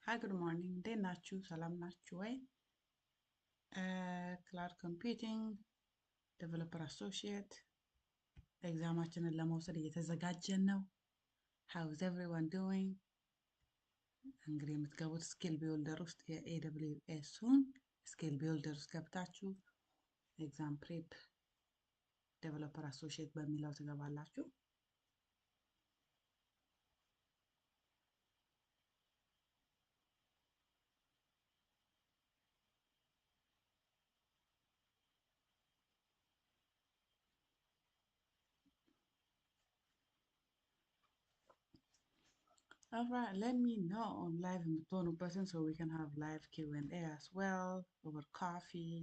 Hi, good morning. እንዴት ናችሁ? ሰላም ናችሁ ወይ? ክላውድ ኮምፒውቲንግ ዴቨሎፐር አሶሺየት ኤግዛማችንን ለመውሰድ እየተዘጋጀን ነው። How is everyone doing? እንግዲህ የምትገቡት ስኪል ቢልደር ውስጥ የኤደብሊውኤሱን ስኪል ቢልደር ውስጥ ገብታችሁ ኤግዛም ፕሬፕ ዴቨሎፐር አሶሺየት በሚለው ትገባላችሁ። Alright, let me know on live የምትሆኑበትን so we can have live Q&A as well over coffee,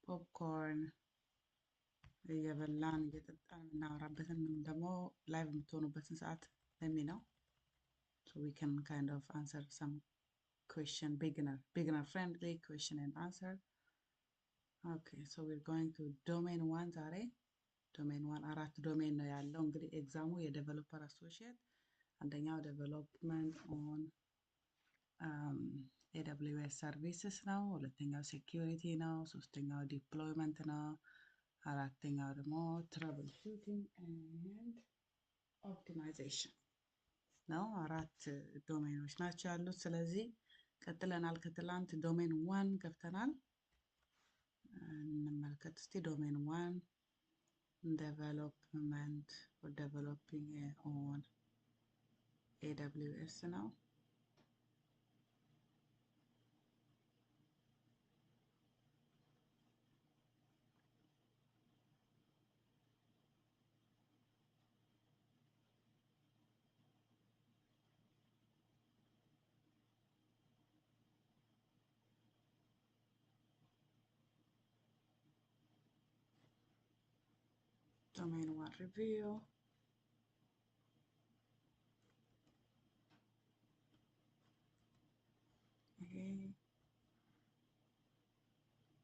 popcorn እየበላን እየጠጣን የምናወራበትን ደግሞ live የምትሆኑበትን ሰዓት let me know so we can kind of answer some question, beginner friendly question and answer. Okay, so we're going to domain 1 ዛሬ domain 1 አራት ዶሜን ነው ያለው። እንግዲህ ኤግዛሙ የዴቨሎፐር አሶሺየት አንደኛው ዴቨሎፕመንት ኦን AWS ሰርቪስስ ነው። ሁለተኛው ሴኪዩሪቲ ነው። ሶስተኛው ዲፕሎይመንት ነው። አራተኛው ደግሞ ትራብል ሹቲንግ ኤንድ ኦፕቲማይዜሽን ነው። አራት ዶሜኖች ናቸው ያሉት። ስለዚህ ቀጥለናል። ከትላንት ዶሜን 1 ገብተናል። እንመልከት እስቲ ዶሜን 1 ዴቨሎፕመንት or developing on AWS ነው። Domain 1 review. ይሄ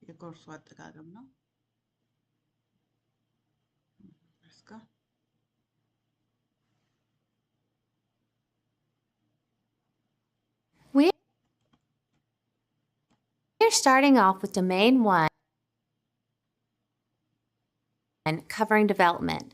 የኮርሱ አጠቃቀም ነው። Let's go. We're starting off with Domain 1, covering development.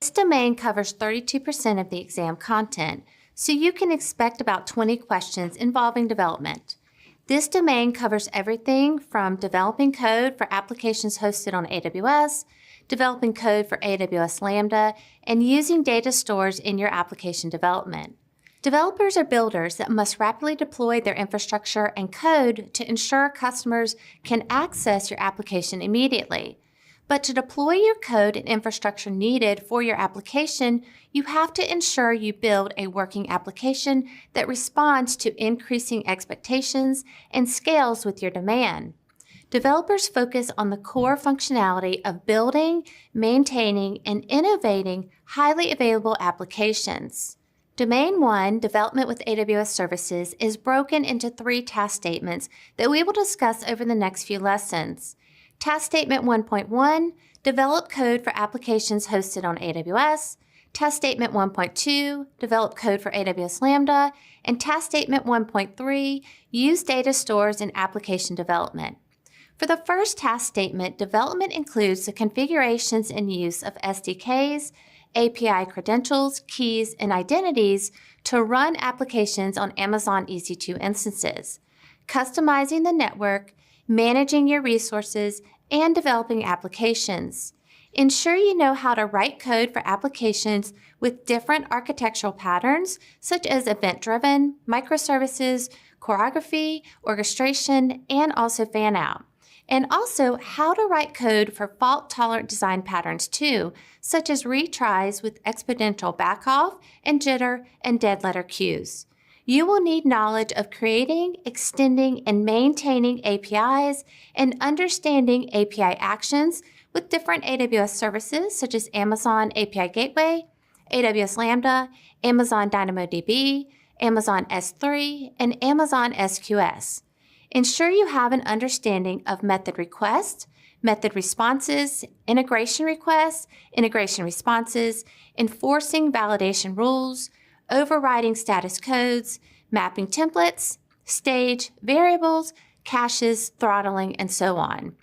This domain covers 32% of the exam content, so you can expect about 20 questions involving development. This domain covers everything from developing code for applications hosted on AWS, developing code for AWS Lambda, and using data stores in your application development. Developers are builders that must rapidly deploy their infrastructure and code to ensure customers can access your application immediately. But to deploy your code and infrastructure needed for your application, you have to ensure you build a working application that responds to increasing expectations and scales with your demand. Developers focus on the core functionality of building, maintaining, and innovating highly available applications. Domain 1, Development with AWS Services, is broken into 3 task statements that we will discuss over the next few lessons. Task Statement 1.1, Develop code for applications hosted on AWS. Task Statement 1.2, Develop code for AWS Lambda. And Task Statement 1.3, Use data stores in application development. For the first task statement, development includes the configurations and use of SDKs, API credentials, keys, and identities to run applications on Amazon EC2 instances, customizing the network, managing your resources, and developing applications. Ensure you know how to write code for applications with different architectural patterns, such as event-driven, microservices, choreography, orchestration, and also fan-out. And also how to write code for fault-tolerant design patterns too, such as retries with exponential backoff and jitter and dead letter queues. You will need knowledge of creating, extending, and maintaining APIs and understanding API actions with different AWS services such as Amazon API Gateway, AWS Lambda, Amazon DynamoDB, Amazon S3, and Amazon SQS. Ensure you have an understanding of method requests, method responses, integration requests, integration responses, enforcing validation rules, overriding status codes, mapping templates, stage, variables, caches, throttling, and so on.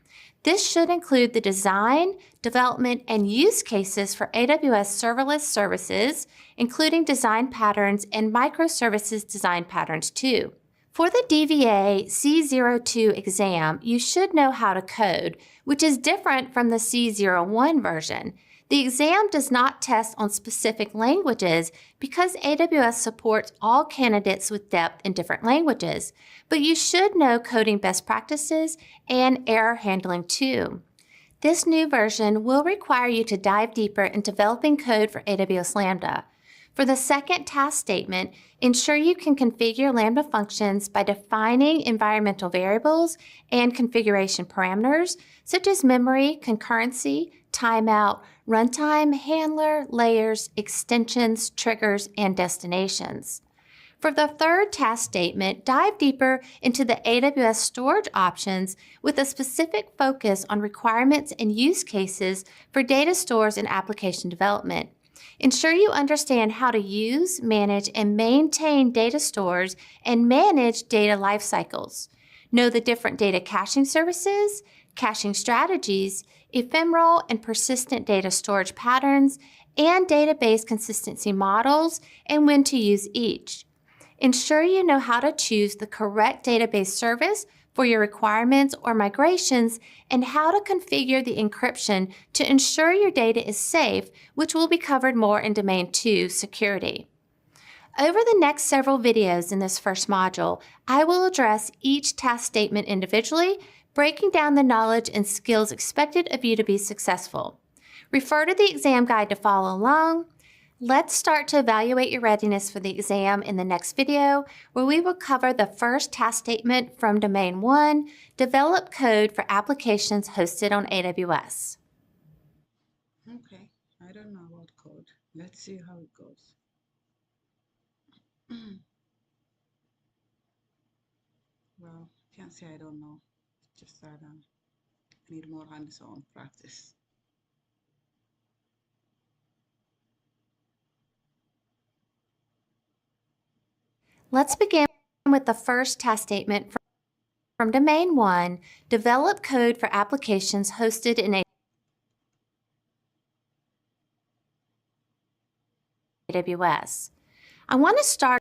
This should include the design, development, and use cases for AWS serverless services, including design patterns and microservices design patterns too. For the DVA C02 exam, you should know how to code, which is different from the C01 version. The exam does not test on specific languages because AWS supports all candidates with depth in different languages, but you should know coding best practices and error handling too. This new version will require you to dive deeper in developing code for AWS Lambda. For the second task statement, ensure you can configure Lambda functions by defining environmental variables and configuration parameters such as memory, concurrency, timeout, runtime, handler, layers, extensions, triggers, and destinations. For the third task statement, dive deeper into the AWS storage options with a specific focus on requirements and use cases for data stores and application development. Ensure you understand how to use, manage, and maintain data stores and manage data lifecycles. Know the different data caching services, caching strategies, ephemeral and persistent data storage patterns, and database consistency models, and when to use each. Ensure you know how to choose the correct database service for your requirements or migrations and how to configure the encryption to ensure your data is safe, which will be covered more in Domain 2 security. Over the next several videos in this first module, I will address each task statement individually, breaking down the knowledge and skills expected of you to be successful. Refer to the exam guide to follow along. Let's start to evaluate your readiness for the exam in the next video, where we will cover the first task statement from Domain 1, develop code for applications hosted on AWS. Okay, I don't know about code. Let's see how it goes. Well, can't say I don't know. Just that I need more hands-on practice. Let's begin with the first task statement from Domain 1, develop code for applications hosted in AWS. I want to start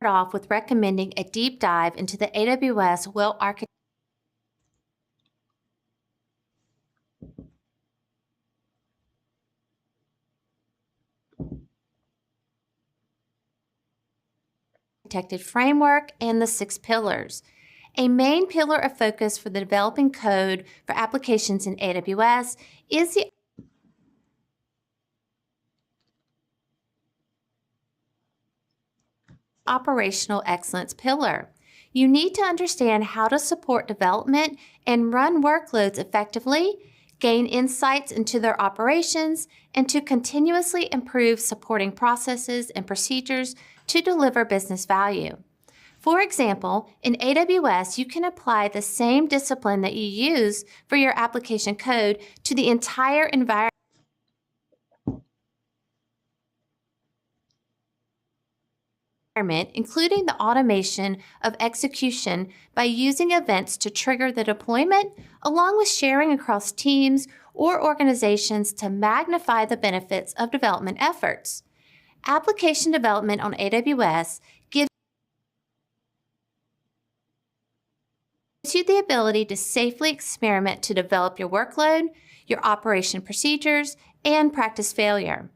off with recommending a deep dive into the AWS well-architected framework and the 6 pillars. A main pillar of focus for the developing code for applications in AWS is the operational excellence pillar. You need to understand how to support development and run workloads effectively, gain insights into their operations, and to continuously improve supporting processes and procedures to deliver business value. For example, in AWS, you can apply the same discipline that you use for your application code to the entire environment, including the automation of execution by using events to trigger the deployment, along with sharing across teams or organizations to magnify the benefits of development efforts. Application development on AWS gives you the ability to safely experiment to develop your workload, your operation procedures, and practice failure.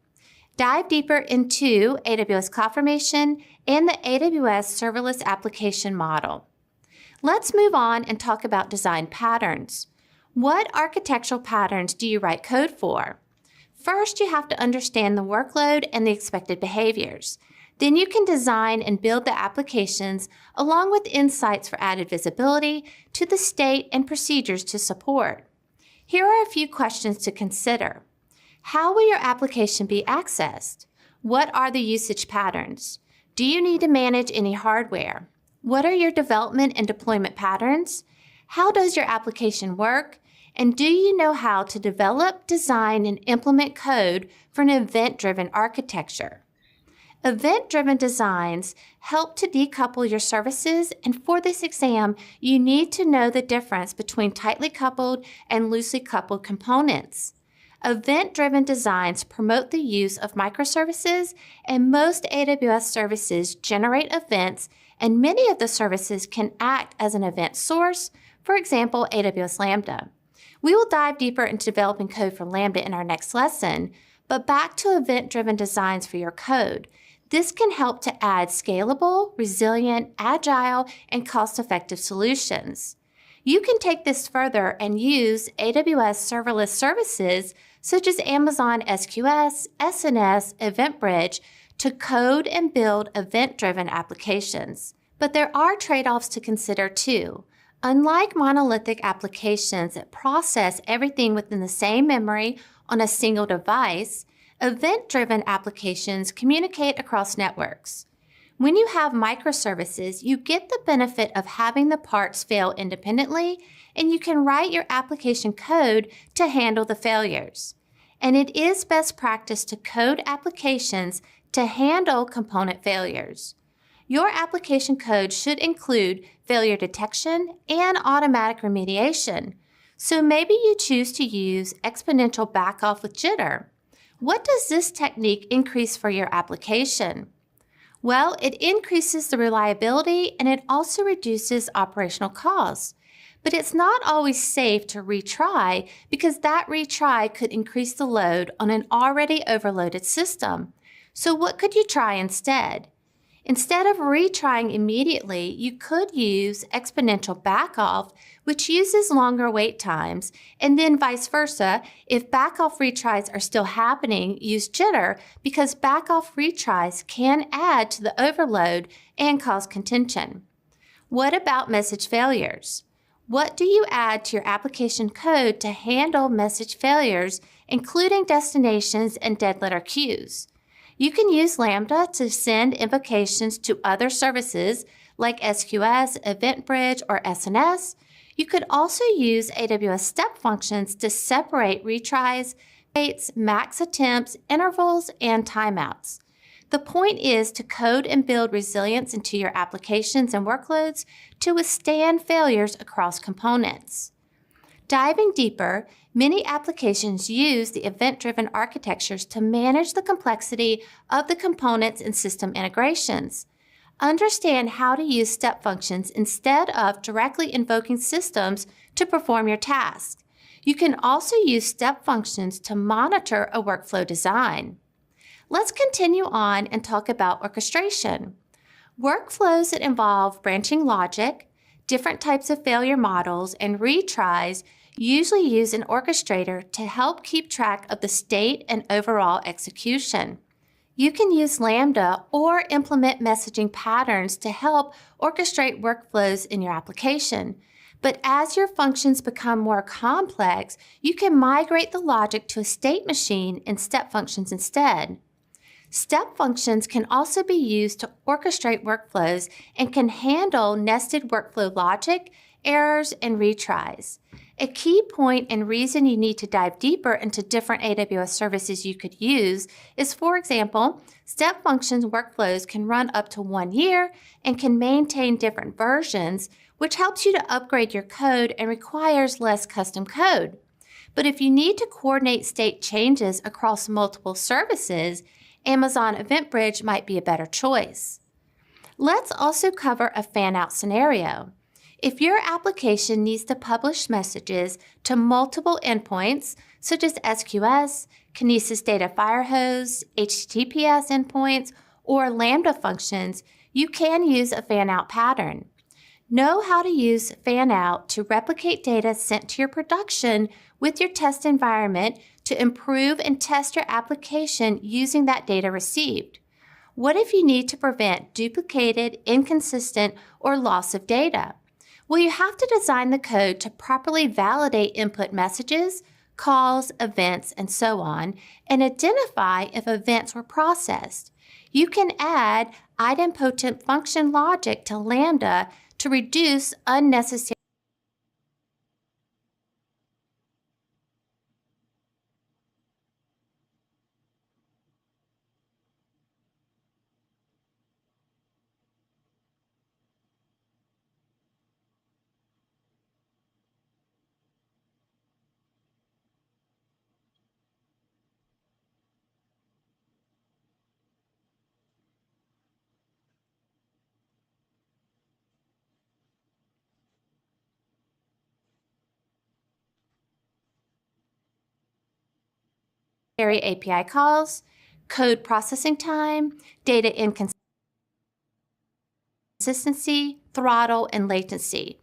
Dive deeper into AWS CloudFormation and the AWS Serverless Application Model. Let's move on and talk about design patterns. What architectural patterns do you write code for? First, you have to understand the workload and the expected behaviors. Then you can design and build the applications along with insights for added visibility to the state and procedures to support. Here are a few questions to consider. How will your application be accessed? What are the usage patterns? Do you need to manage any hardware? What are your development and deployment patterns? How does your application work? And do you know how to develop, design, and implement code for an event-driven architecture? Event-driven designs help to decouple your services, and for this exam, you need to know the difference between tightly coupled and loosely coupled components. Event-driven designs promote the use of microservices, and most AWS services generate events, and many of the services can act as an event source, for example, AWS Lambda. We will dive deeper into developing code for Lambda in our next lesson, but back to event-driven designs for your code. This can help to add scalable, resilient, agile, and cost-effective solutions. You can take this further and use AWS serverless services such as Amazon SQS, SNS, EventBridge to code and build event-driven applications. But there are trade-offs to consider too. Unlike monolithic applications that process everything within the same memory on a single device, event-driven applications communicate across networks. When you have microservices, you get the benefit of having the parts fail independently, and you can write your application code to handle the failures. And it is best practice to code applications to handle component failures. Your application code should include failure detection and automatic remediation. So maybe you choose to use exponential backoff with jitter. What does this technique increase for your application? Well, it increases the reliability and it also reduces operational costs. But it's not always safe to retry because that retry could increase the load on an already overloaded system. So what could you try instead? Instead of retrying immediately, you could use exponential backoff, which uses longer wait times, and then vice versa. If backoff retries are still happening, use jitter because backoff retries can add to the overload and cause contention. What about message failures? What do you add to your application code to handle message failures, including destinations and dead letter queues? You can use Lambda to send invocations to other services like SQS, EventBridge, or SNS. You could also use AWS step functions to separate retries, waits, max attempts, intervals, and timeouts. The point is to code and build resilience into your applications and workloads to withstand failures across components. Diving deeper, many applications use the event-driven architectures to manage the complexity of the components and system integrations. Understand how to use step functions instead of directly invoking systems to perform your tasks. You can also use step functions to monitor a workflow design. Let's continue on and talk about orchestration. Workflows that involve branching logic, different types of failure models, and retries usually use an orchestrator to help keep track of the state and overall execution. You can use Lambda or implement messaging patterns to help orchestrate workflows in your application. But as your functions become more complex, you can migrate the logic to a state machine and step functions instead. Step functions can also be used to orchestrate workflows and can handle nested workflow logic, errors, and retries. A key point and reason you need to dive deeper into different AWS services you could use is, for example, step functions workflows can run up to 1 year and can maintain different versions, which helps you to upgrade your code and requires less custom code. But if you need to coordinate state changes across multiple services, Amazon EventBridge might be a better choice. Let's also cover a fan-out scenario. If your application needs to publish messages to multiple endpoints, such as SQS, Kinesis Data Firehose, HTTPS endpoints, or Lambda functions, you can use a fan-out pattern. Know how to use fan-out to replicate data sent to your production with your test environment to improve and test your application using that data received. What if you need to prevent duplicated, inconsistent, or loss of data? Well, you have to design the code to properly validate input messages, calls, events, and so on, and identify if events were processed. You can add idempotent function logic to Lambda to reduce unnecessary API calls, code processing time, data inconsistency, throttle, and latency.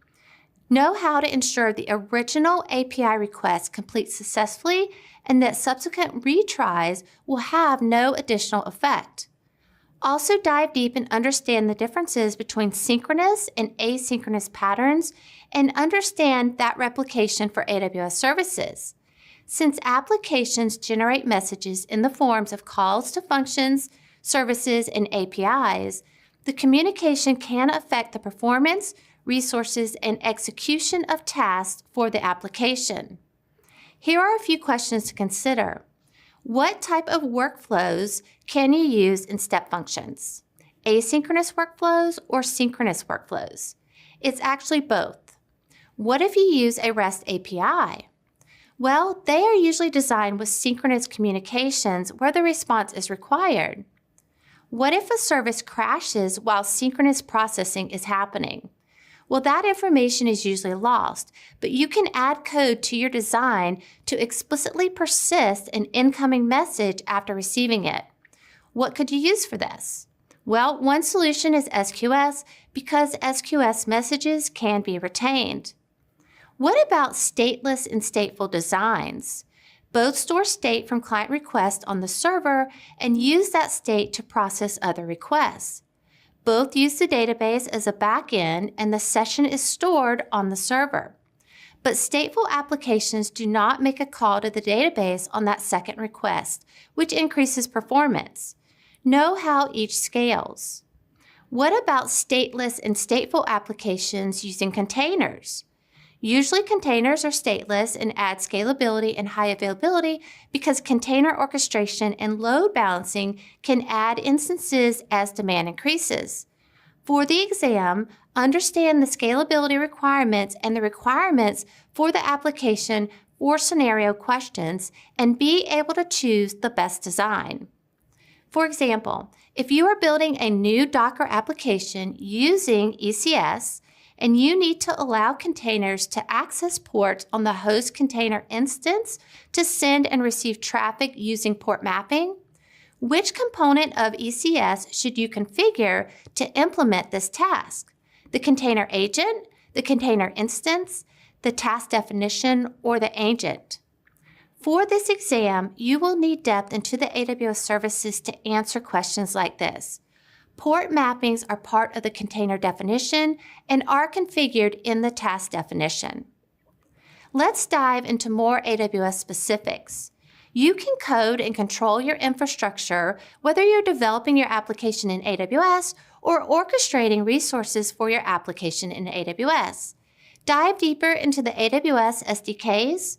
Know how to ensure the original API request completes successfully and that subsequent retries will have no additional effect. Also dive deep and understand the differences between synchronous and asynchronous patterns and understand that replication for AWS services. Since applications generate messages in the forms of calls to functions, services, and APIs, the communication can affect the performance, resources, and execution of tasks for the application. Here are a few questions to consider. What type of workflows can you use in step functions? Asynchronous workflows or synchronous workflows? It's actually both. What if you use a REST API? Well, they are usually designed with synchronous communications where the response is required. What if a service crashes while synchronous processing is happening? Well, that information is usually lost, but you can add code to your design to explicitly persist an incoming message after receiving it. What could you use for this? Well, one solution is SQS because SQS messages can be retained. What about stateless and stateful designs? Both store state from client requests on the server and use that state to process other requests. Both use the database as a backend and the session is stored on the server. But stateful applications do not make a call to the database on that second request, which increases performance. Know how each scales. What about stateless and stateful applications using containers? Usually containers are stateless and add scalability and high availability because container orchestration and load balancing can add instances as demand increases. For the exam, understand the scalability requirements and the requirements for the application for scenario questions and be able to choose the best design. For example, if you are building a new Docker application using ECS, and you need to allow containers to access ports on the host container instance to send and receive traffic using port mapping, which component of ECS should you configure to implement this task? The container agent, the container instance, the task definition, or the agent? For this exam, you will need depth into the AWS services to answer questions like this. Port mappings are part of the container definition and are configured in the task definition. Let's dive into more AWS specifics. You can code and control your infrastructure whether you're developing your application in AWS or orchestrating resources for your application in AWS. Dive deeper into the AWS SDKs.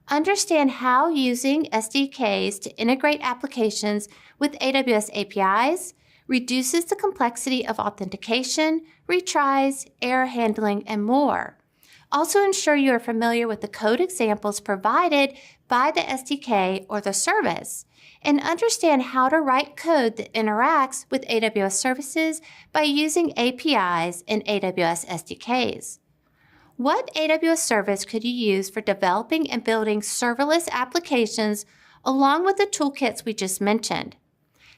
Understand how using SDKs to integrate applications with AWS APIs reduces the complexity of authentication, retries, error handling, and more. Also ensure you are familiar with the code examples provided by the SDK or the service, and understand how to write code that interacts with AWS services by using APIs and AWS SDKs. What AWS service could you use for developing and building serverless applications along with the toolkits we just mentioned?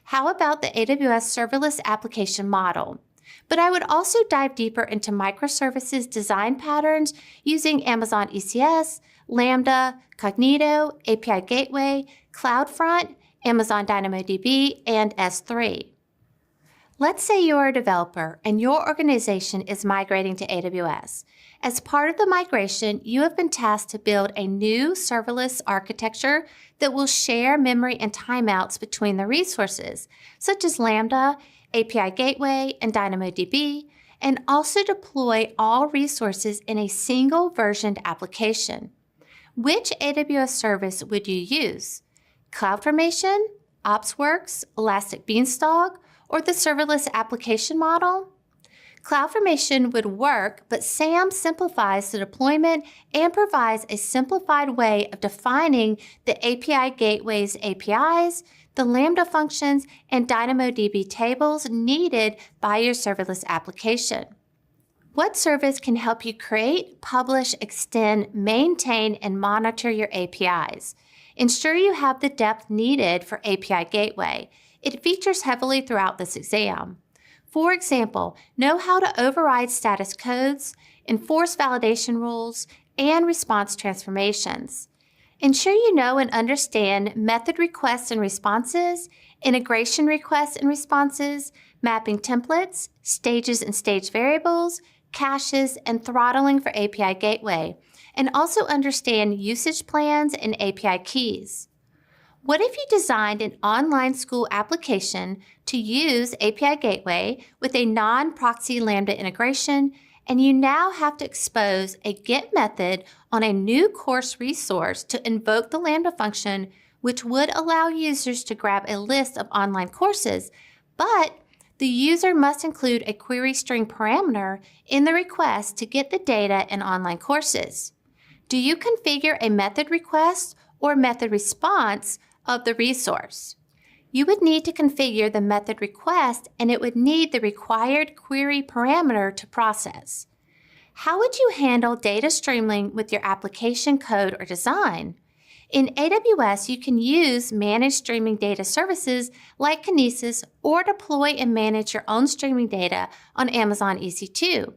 How about the AWS serverless application model? But I would also dive deeper into microservices design patterns using Amazon ECS, Lambda, Cognito, API Gateway, CloudFront, Amazon DynamoDB, and S3. Let's say you're a developer and your organization is migrating to AWS. As part of the migration, you have been tasked to build a new serverless architecture that will share memory and timeouts between the resources, such as Lambda, API Gateway, and DynamoDB, and also deploy all resources in a single versioned application. Which AWS service would you use? CloudFormation, OpsWorks, Elastic Beanstalk, or the serverless application model? CloudFormation would work, but SAM simplifies the deployment and provides a simplified way of defining the API Gateway's APIs, the Lambda functions, and DynamoDB tables needed by your serverless application. What service can help you create, publish, extend, maintain, and monitor your APIs? Ensure you have the depth needed for API Gateway. It features heavily throughout this exam. For example, know how to override status codes, enforce validation rules, and response transformations. Ensure you know and understand method requests and responses, integration requests and responses, mapping templates, stages and stage variables, caches, and throttling for API Gateway, and also understand usage plans and API keys. What if you designed an online school application to use API Gateway with a non-proxy Lambda integration, and you now have to expose a GET method on a new course resource to invoke the Lambda function, which would allow users to grab a list of online courses, but the user must include a query string parameter in the request to get the data in online courses? Do you configure a method request or method response of the resource? You would need to configure the method request, and it would need the required query parameter to process. How would you handle data streaming with your application code or design? In AWS, you can use managed streaming data services like Kinesis or deploy and manage your own streaming data on Amazon EC2.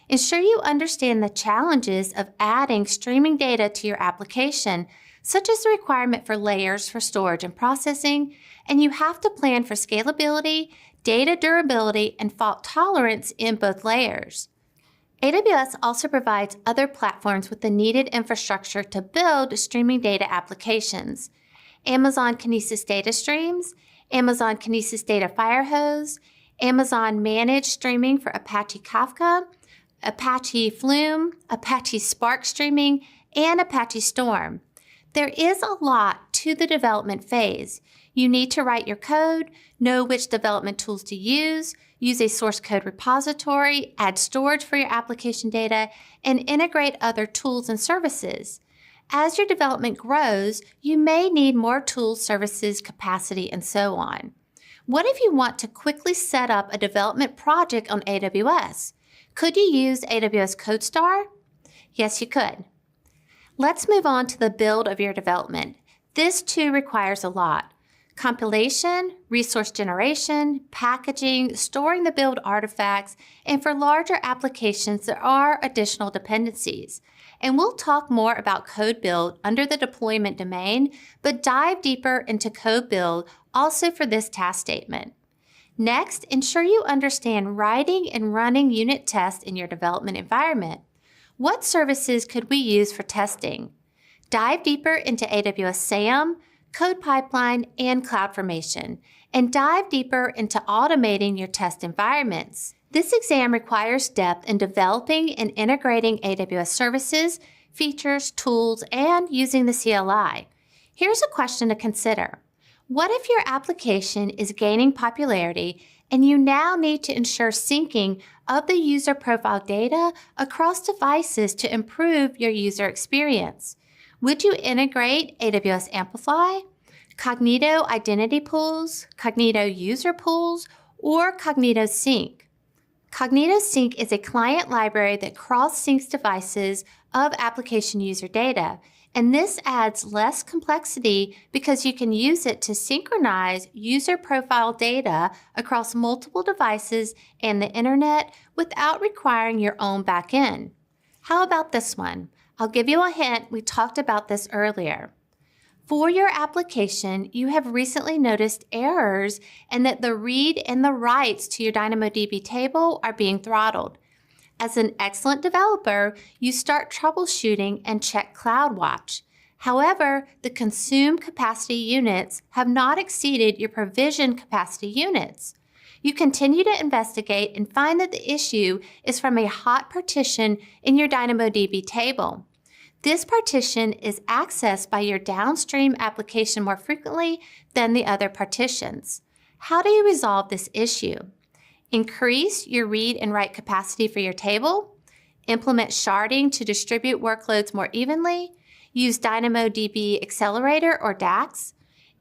Ensure you understand the challenges of adding streaming data to your application, such as the requirement for layers for storage and processing, and you have to plan for scalability, data durability, and fault tolerance in both layers. AWS also provides other platforms with the needed infrastructure to build streaming data applications: Amazon Kinesis Data Streams, Amazon Kinesis Data Firehose, Amazon Managed Streaming for Apache Kafka, Apache Flume, Apache Spark Streaming, and Apache Storm. There is a lot to the development phase. You need to write your code, know which development tools to use a source code repository, add storage for your application data, and integrate other tools and services. As your development grows, you may need more tools, services, capacity, and so on. What if you want to quickly set up a development project on AWS? Could you use AWS CodeStar? Yes, you could. Let's move on to the build of your development. This too requires a lot: compilation, resource generation, packaging, storing the build artifacts, and for larger applications, there are additional dependencies. And we'll talk more about code build under the deployment domain, but dive deeper into code build also for this task statement. Next, ensure you understand writing and running unit tests in your development environment. What services could we use for testing? Dive deeper into AWS SAM, Code Pipeline, and CloudFormation, and dive deeper into automating your test environments. This exam requires depth in developing and integrating AWS services, features, tools, and using the CLI. Here's a question to consider. What if your application is gaining popularity and you now need to ensure syncing of the user profile data across devices to improve your user experience? Would you integrate AWS Amplify, Cognito Identity Pools, Cognito User Pools, or Cognito Sync? Cognito Sync is a client library that cross-syncs devices of application user data, and this adds less complexity because you can use it to synchronize user profile data across multiple devices and the internet without requiring your own backend. How about this one? I'll give you a hint, we talked about this earlier. For your application, you have recently noticed errors and that the read and the writes to your DynamoDB table are being throttled. As an excellent developer, you start troubleshooting and check CloudWatch. However, the consumed capacity units have not exceeded your provisioned capacity units. You continue to investigate and find that the issue is from a hot partition in your DynamoDB table. This partition is accessed by your downstream application more frequently than the other partitions. How do you resolve this issue? Increase your read and write capacity for your table, implement sharding to distribute workloads more evenly, use DynamoDB Accelerator or DAX,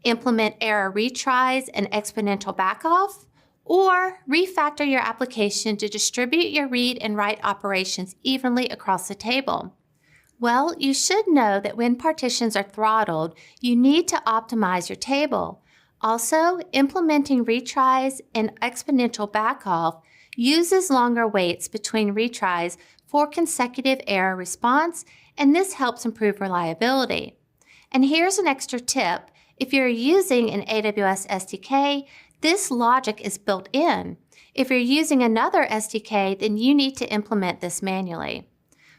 implement error retries and exponential backoff, or refactor your application to distribute your read and write operations evenly across the table. Well, you should know that when partitions are throttled, you need to optimize your table. Also, implementing retries and exponential backoff uses longer waits between retries for consecutive error response, and this helps improve reliability. And here's an extra tip. If you're using an AWS SDK, this logic is built in. If you're using another SDK, then you need to implement this manually.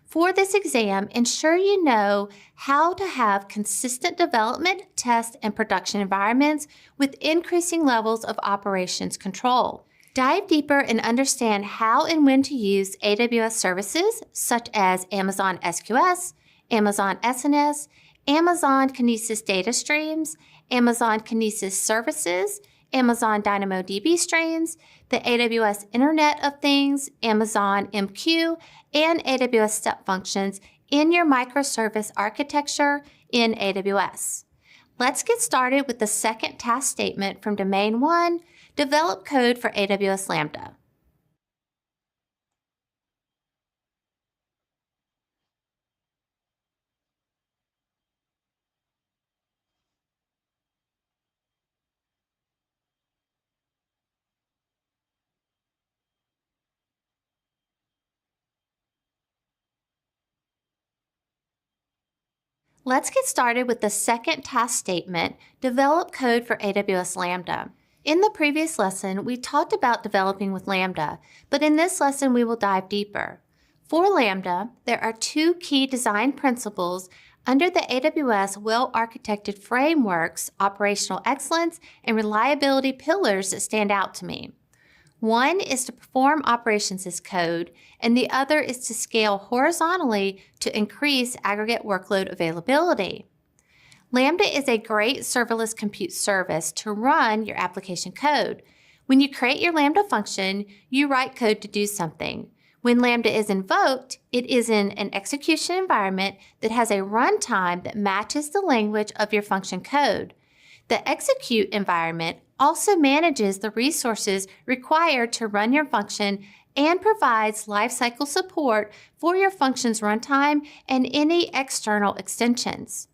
For this exam, ensure you know how to have consistent development, test, and production environments with increasing levels of operations control. Dive deeper and understand how and when to use AWS services such as Amazon SQS, Amazon SNS, Amazon Kinesis Data Streams, Amazon Kinesis Services, Amazon DynamoDB Streams, the AWS Internet of Things, Amazon MQ, and AWS Step Functions in your microservice architecture in AWS. Let's get started with the second task statement from Domain 1, develop code for AWS Lambda. Let's get started with the second task statement, develop code for AWS Lambda. In the previous lesson, we talked about developing with Lambda, but in this lesson, we will dive deeper. For Lambda, there are two key design principles under the AWS well-architected frameworks, operational excellence, and reliability pillars that stand out to me. One is to perform operations as code, and the other is to scale horizontally to increase aggregate workload availability. Lambda is a great serverless compute service to run your application code. When you create your Lambda function, you write code to do something. When Lambda is invoked, it is in an execution environment that has a runtime that matches the language of your function code. The execute environment also manages the resources required to run your function and provides lifecycle support for your function's runtime and any external extensions.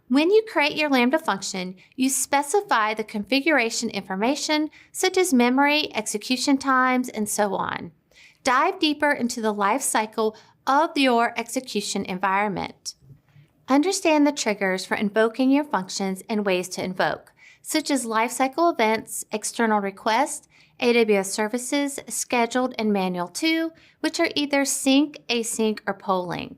When you create your Lambda function, you specify the configuration information such as memory, execution times, and so on. Dive deeper into the lifecycle of your execution environment. Understand the triggers for invoking your functions and ways to invoke, such as lifecycle events, external requests, AWS services, scheduled and manual to, which are either sync, async, or polling.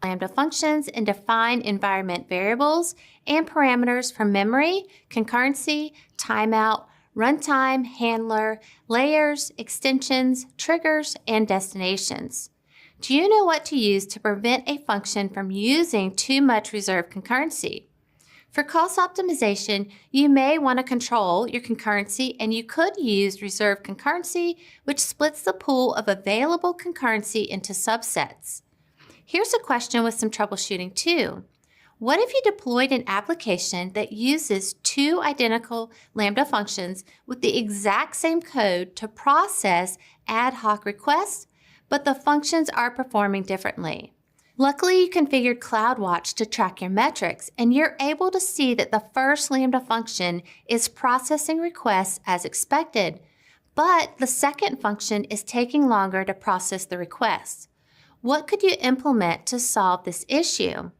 Lambda functions and define environment variables and parameters for memory, concurrency, timeout, runtime, handler, layers, extensions, triggers, and destinations. Do you know what to use to prevent a function from using too much reserved concurrency? For cost optimization, you may want to control your concurrency, and you could use reserved concurrency, which splits the pool of available concurrency into subsets. Here's a question with some troubleshooting too. What if you deployed an application that uses two identical Lambda functions with the exact same code to process ad hoc requests, but the functions are performing differently? Luckily, you configured CloudWatch to track your metrics, and you're able to see that the first Lambda function is processing requests as expected, but the second function is taking longer to process the requests. What could you implement to solve this issue?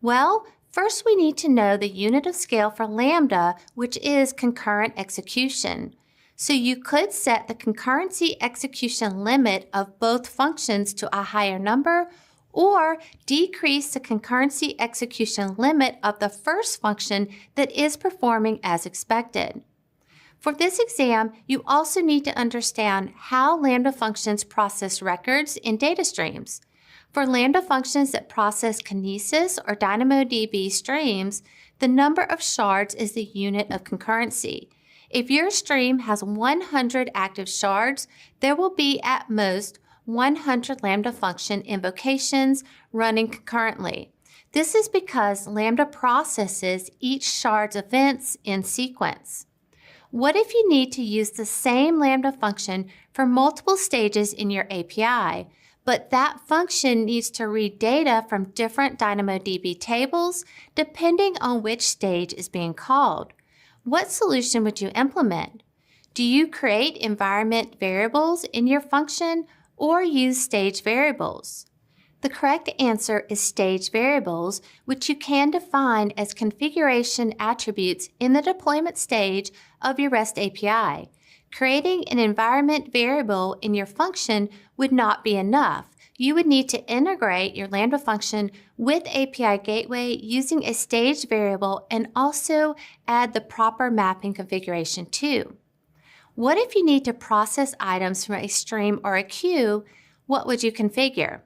Well, First, we need to know the unit of scale for lambda, which is concurrent execution. So you could set the concurrency execution limit of both functions to a higher number, or decrease the concurrency execution limit of the first function that is performing as expected. For this exam, you also need to understand how Lambda functions process records in data streams. For Lambda functions that process Kinesis or DynamoDB streams, the number of shards is the unit of concurrency. If your stream has 100 active shards, there will be at most 100 Lambda function invocations running concurrently. This is because Lambda processes each shard's events in sequence. What if you need to use the same Lambda function for multiple stages in your API, but that function needs to read data from different DynamoDB tables depending on which stage is being called? What solution would you implement? Do you create environment variables in your function or use stage variables? The correct answer is stage variables, which you can define as configuration attributes in the deployment stage of your REST API. Creating an environment variable in your function would not be enough. You would need to integrate your Lambda function with API Gateway using a stage variable and also add the proper mapping configuration too. What if you need to process items from a stream or a queue? What would you configure?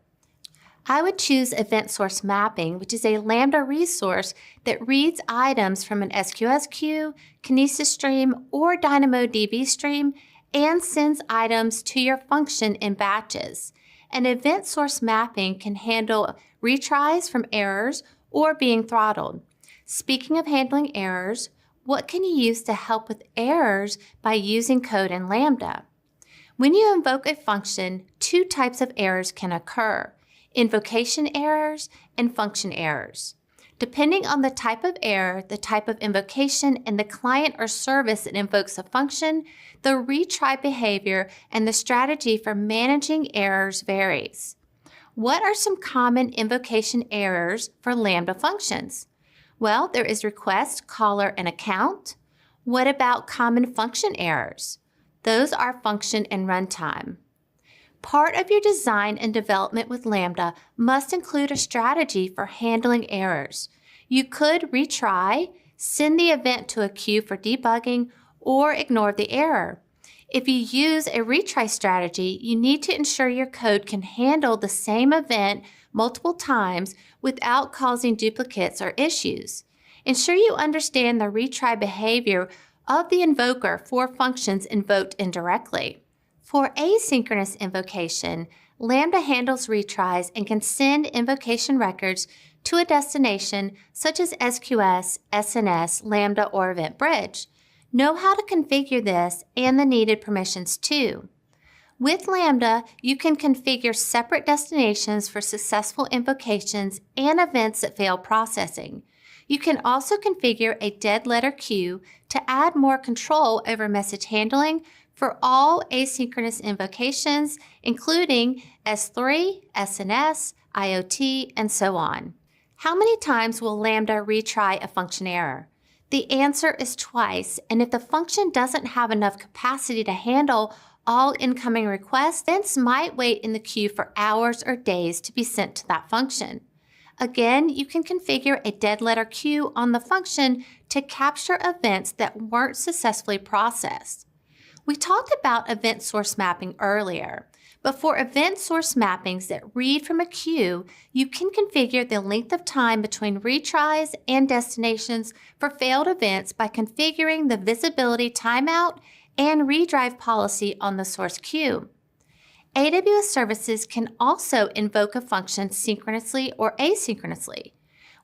I would choose Event Source Mapping, which is a Lambda resource that reads items from an SQS queue, Kinesis stream, or DynamoDB stream and sends items to your function in batches. An Event Source Mapping can handle retries from errors or being throttled. Speaking of handling errors, what can you use to help with errors by using code in Lambda? When you invoke a function, two types of errors can occur: invocation errors and function errors. Depending on the type of error, the type of invocation, and the client or service that invokes a function, the retry behavior and the strategy for managing errors varies. What are some common invocation errors for Lambda functions? Well, there is request, caller, and account. What about common function errors? Those are function and runtime. Part of your design and development with Lambda must include a strategy for handling errors. You could retry, send the event to a queue for debugging, or ignore the error. If you use a retry strategy, you need to ensure your code can handle the same event multiple times without causing duplicates or issues. Ensure you understand the retry behavior of the invoker for functions invoked indirectly. For asynchronous invocation, Lambda handles retries and can send invocation records to a destination such as SQS, SNS, Lambda, or EventBridge. Know how to configure this and the needed permissions too. With Lambda, you can configure separate destinations for successful invocations and events that fail processing. You can also configure a dead letter queue to add more control over message handling for all asynchronous invocations, including S3, SNS, IoT, and so on. How many times will Lambda retry a function error? The answer is twice, and if the function doesn't have enough capacity to handle all incoming requests, events might wait in the queue for hours or days to be sent to that function. Again, you can configure a dead letter queue on the function to capture events that weren't successfully processed. We talked about event source mapping earlier, but for event source mappings that read from a queue, you can configure the length of time between retries and destinations for failed events by configuring the visibility timeout and redrive policy on the source queue. AWS services can also invoke a function synchronously or asynchronously.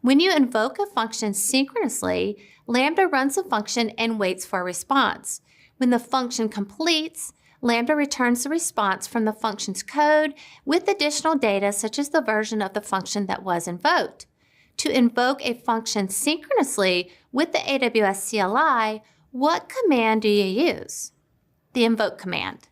When you invoke a function synchronously, Lambda runs the function and waits for a response. When the function completes, Lambda returns the response from the function's code with additional data such as the version of the function that was invoked. To invoke a function synchronously with the AWS CLI, what command do you use? The invoke command.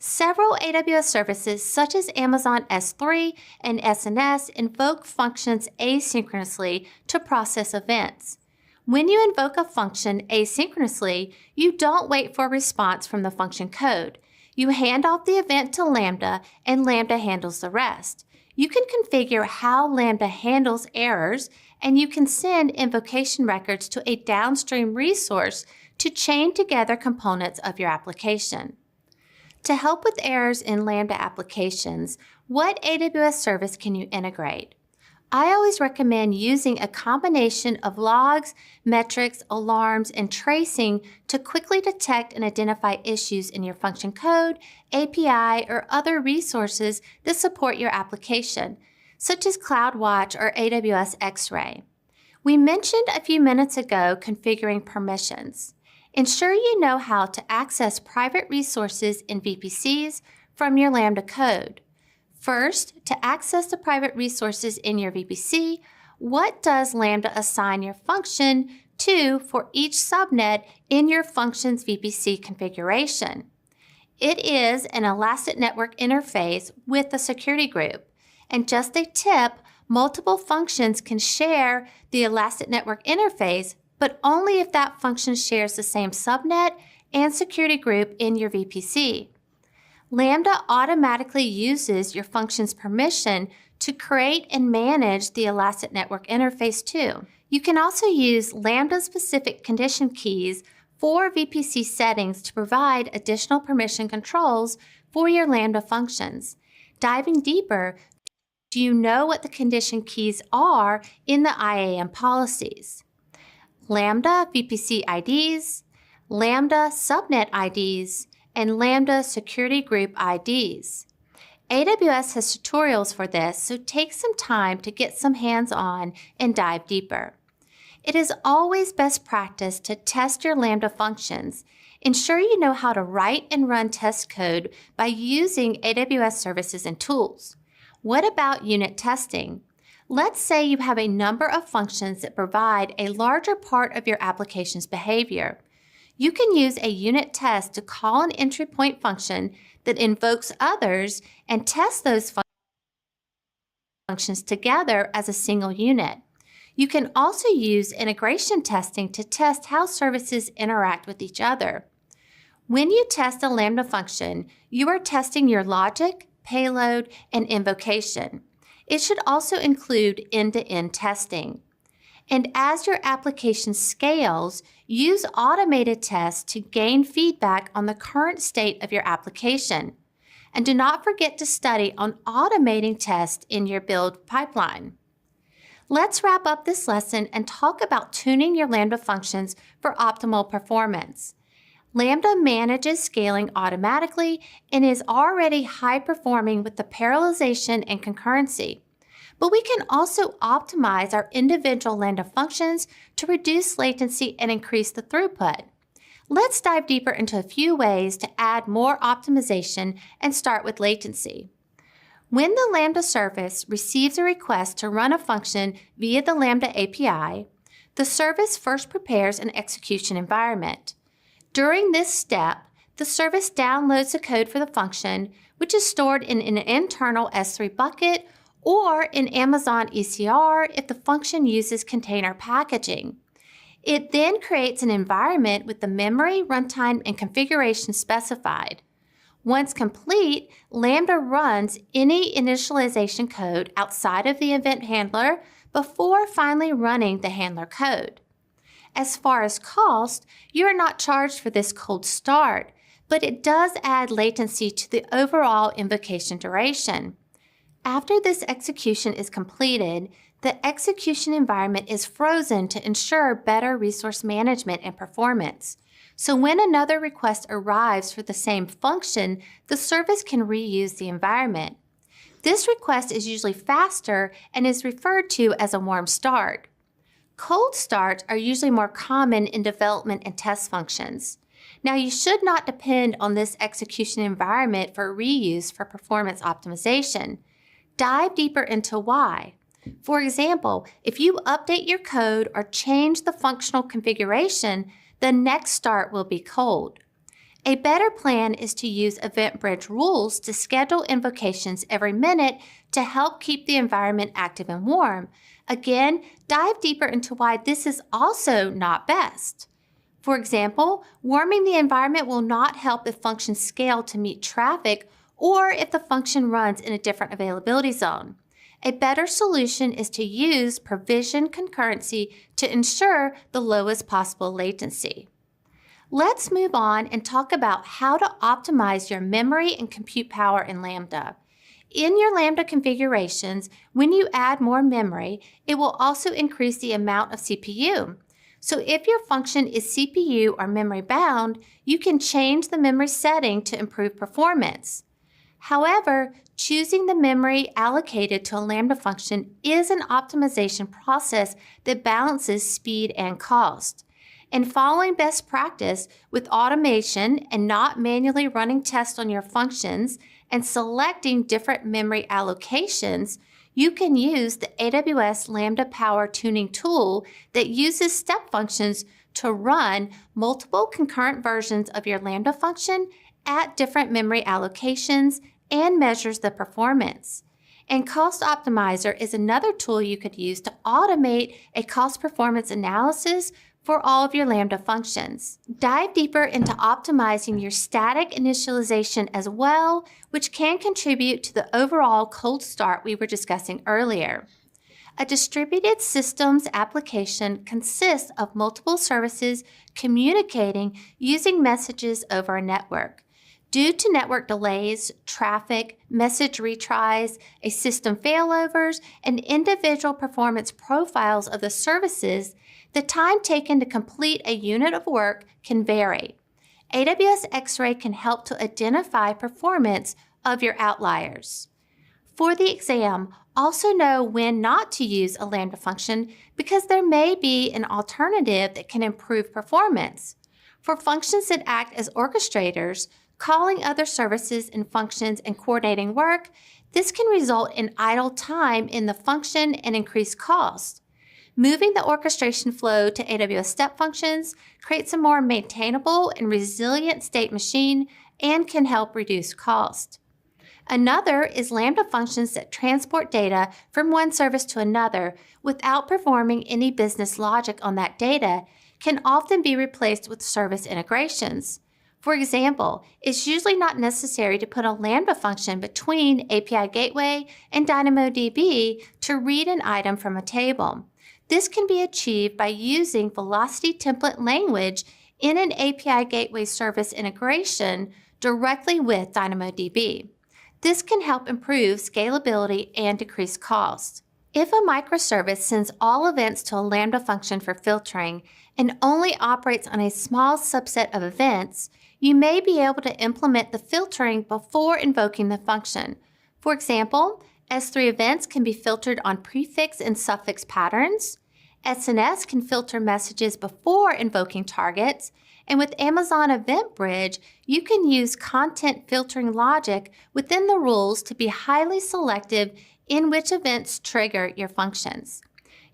Several AWS services, such as Amazon S3 and SNS, invoke functions asynchronously to process events. When you invoke a function asynchronously, you don't wait for a response from the function code. You hand off the event to Lambda, and Lambda handles the rest. You can configure how Lambda handles errors, and you can send invocation records to a downstream resource to chain together components of your application. To help with errors in Lambda applications, what AWS service can you integrate? I always recommend using a combination of logs, metrics, alarms, and tracing to quickly detect and identify issues in your function code, API, or other resources that support your application, such as CloudWatch or AWS X-Ray. We mentioned a few minutes ago configuring permissions. Ensure you know how to access private resources in VPCs from your Lambda code. First, to access the private resources in your VPC, what does Lambda assign your function to for each subnet in your function's VPC configuration? It is an Elastic Network interface with a security group. And just a tip, multiple functions can share the Elastic Network interface, but only if that function shares the same subnet and security group in your VPC. Lambda automatically uses your function's permission to create and manage the Elastic Network interface too. You can also use Lambda-specific condition keys for VPC settings to provide additional permission controls for your Lambda functions. Diving deeper, do you know what the condition keys are in the IAM policies? Lambda VPC IDs, Lambda subnet IDs, and Lambda security group IDs. AWS has tutorials for this, so take some time to get some hands-on and dive deeper. It is always best practice to test your Lambda functions. Ensure you know how to write and run test code by using AWS services and tools. What about unit testing? Let's say you have a number of functions that provide a larger part of your application's behavior. You can use a unit test to call an entry point function that invokes others and test those functions together as a single unit. You can also use integration testing to test how services interact with each other. When you test a Lambda function, you are testing your logic, payload, and invocation. It should also include end-to-end testing. And as your application scales, use automated tests to gain feedback on the current state of your application. And do not forget to study on automating tests in your build pipeline. Let's wrap up this lesson and talk about tuning your Lambda functions for optimal performance. Lambda manages scaling automatically and is already high-performing with the parallelization and concurrency. But we can also optimize our individual Lambda functions to reduce latency and increase the throughput. Let's dive deeper into a few ways to add more optimization and start with latency. When the Lambda service receives a request to run a function via the Lambda API, the service first prepares an execution environment. During this step, the service downloads the code for the function, which is stored in an internal S3 bucket or in Amazon ECR if the function uses container packaging. It then creates an environment with the memory, runtime, and configuration specified. Once complete, Lambda runs any initialization code outside of the event handler before finally running the handler code. As far as cost, you are not charged for this cold start, but it does add latency to the overall invocation duration. After this execution is completed, the execution environment is frozen to ensure better resource management and performance. So when another request arrives for the same function, the service can reuse the environment. This request is usually faster and is referred to as a warm start. Cold starts are usually more common in development and test functions. Now, you should not depend on this execution environment for reuse for performance optimization. Dive deeper into why. For example, if you update your code or change the functional configuration, the next start will be cold. A better plan is to use Event Bridge rules to schedule invocations every minute to help keep the environment active and warm. Again, dive deeper into why this is also not best. For example, warming the environment will not help if functions scale to meet traffic or if the function runs in a different availability zone. A better solution is to use provision concurrency to ensure the lowest possible latency. Let's move on and talk about how to optimize your memory and compute power in Lambda. In your Lambda configurations, when you add more memory, it will also increase the amount of CPU. So if your function is CPU or memory bound, you can change the memory setting to improve performance. However, choosing the memory allocated to a Lambda function is an optimization process that balances speed and cost. And following best practice with automation and not manually running tests on your functions and selecting different memory allocations, you can use the AWS Lambda Power Tuning tool that uses step functions to run multiple concurrent versions of your Lambda function at different memory allocations and measures the performance. And Cost Optimizer is another tool you could use to automate a cost performance analysis for all of your Lambda functions. Dive deeper into optimizing your static initialization as well, which can contribute to the overall cold start we were discussing earlier. A distributed systems application consists of multiple services communicating using messages over a network. Due to network delays, traffic, message retries, a system failovers, and individual performance profiles of the services, the time taken to complete a unit of work can vary. AWS X-Ray can help to identify performance of your outliers. For the exam, also know when not to use a Lambda function because there may be an alternative that can improve performance. For functions that act as orchestrators, calling other services and functions and coordinating work, this can result in idle time in the function and increased cost. Moving the orchestration flow to AWS step functions creates a more maintainable and resilient state machine and can help reduce cost. Another is Lambda functions that transport data from one service to another without performing any business logic on that data can often be replaced with service integrations. For example, it's usually not necessary to put a Lambda function between API Gateway and DynamoDB to read an item from a table. This can be achieved by using Velocity Template Language in an API Gateway service integration directly with DynamoDB. This can help improve scalability and decrease cost. If a microservice sends all events to a Lambda function for filtering and only operates on a small subset of events, you may be able to implement the filtering before invoking the function. For example, S3 events can be filtered on prefix and suffix patterns. SNS can filter messages before invoking targets. And with Amazon Event Bridge, you can use content filtering logic within the rules to be highly selective in which events trigger your functions.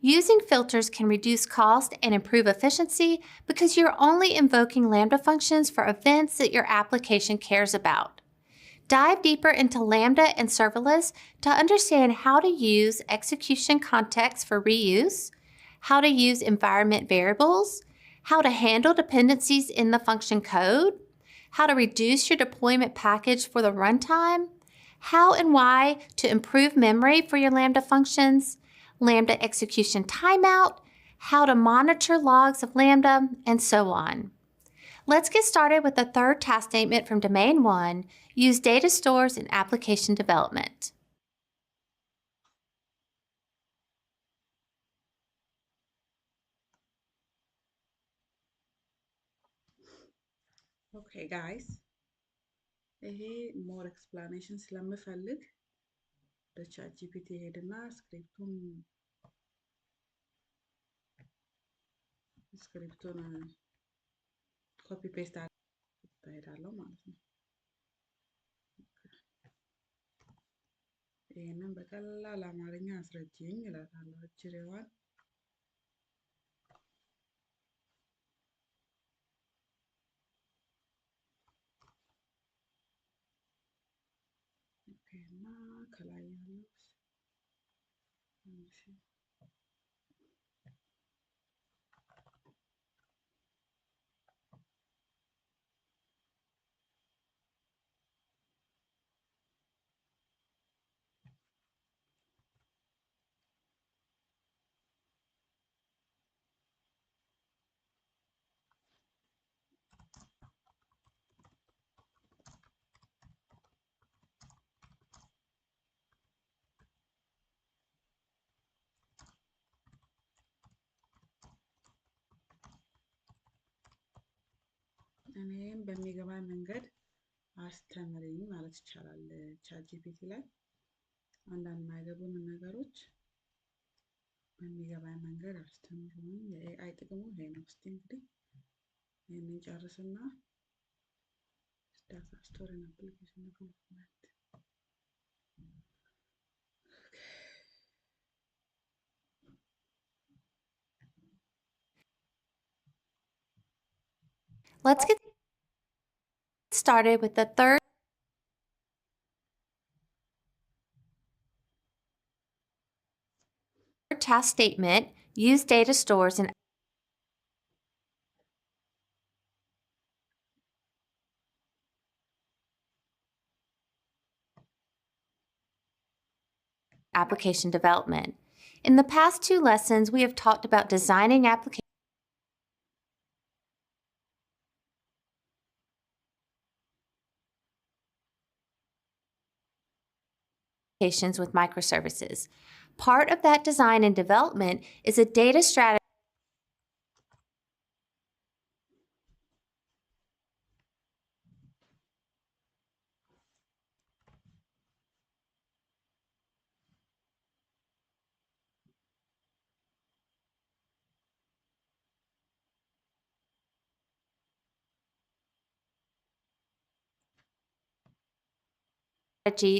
Using filters can reduce cost and improve efficiency because you're only invoking Lambda functions for events that your application cares about. Dive deeper into Lambda and serverless to understand how to use execution context for reuse, how to use environment variables, how to handle dependencies in the function code, how to reduce your deployment package for the runtime, how and why to improve memory for your Lambda functions, Lambda execution timeout, how to monitor logs of Lambda, and so on. Let's get started with the third task statement from Domain 1, use data stores in application development. Okay guys, ይሄ more explanation ስለምፈልግ በቻት ጂፒቲ ሄድና ስክሪፕቱን ኮፒ ፔስት አደርጋለሁ ማለት ነው። ይሄንን በቀላል አማርኛ አስረጅኝ እላታለሁ አጭሬዋን። ከላይ ያለው እኔም በሚገባኝ መንገድ አስተምረኝ ማለት ይቻላል። ቻትጂፒቲ ላይ አንዳንድ የማይገቡን ነገሮች በሚገባኝ መንገድ አስተምሩኝ። የኤአይ ጥቅሙ ይሄ ነው። እስቲ እንግዲህ ይህንን ጨርስና ዳታ ስቶር እና አፕሊኬሽን ዴቨሎፕመንት Let's get started with the third task statement. Use data stores and application development. In the past 2 lessons, we have talked about designing applications with microservices. Part of that design and development is a data strategy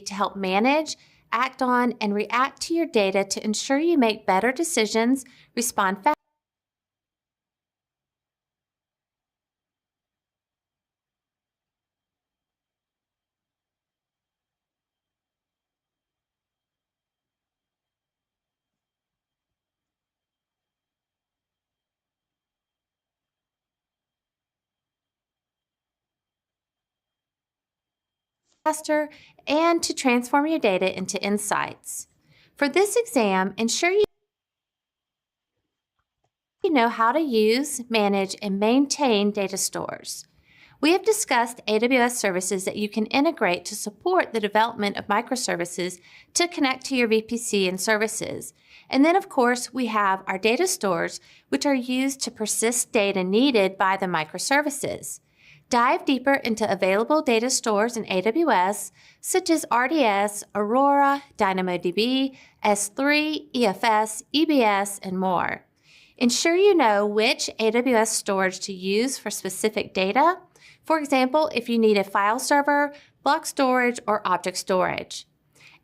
to help manage, act on, and react to your data to ensure you make better decisions, respond faster, and to transform your data into insights. For this exam, ensure you know how to use, manage, and maintain data stores. We have discussed AWS services that you can integrate to support the development of microservices to connect to your VPC and services. And then, of course, we have our data stores, which are used to persist data needed by the microservices. Dive deeper into available data stores in AWS, such as RDS, Aurora, DynamoDB, S3, EFS, EBS, and more. Ensure you know which AWS storage to use for specific data. For example, if you need a file server, block storage, or object storage.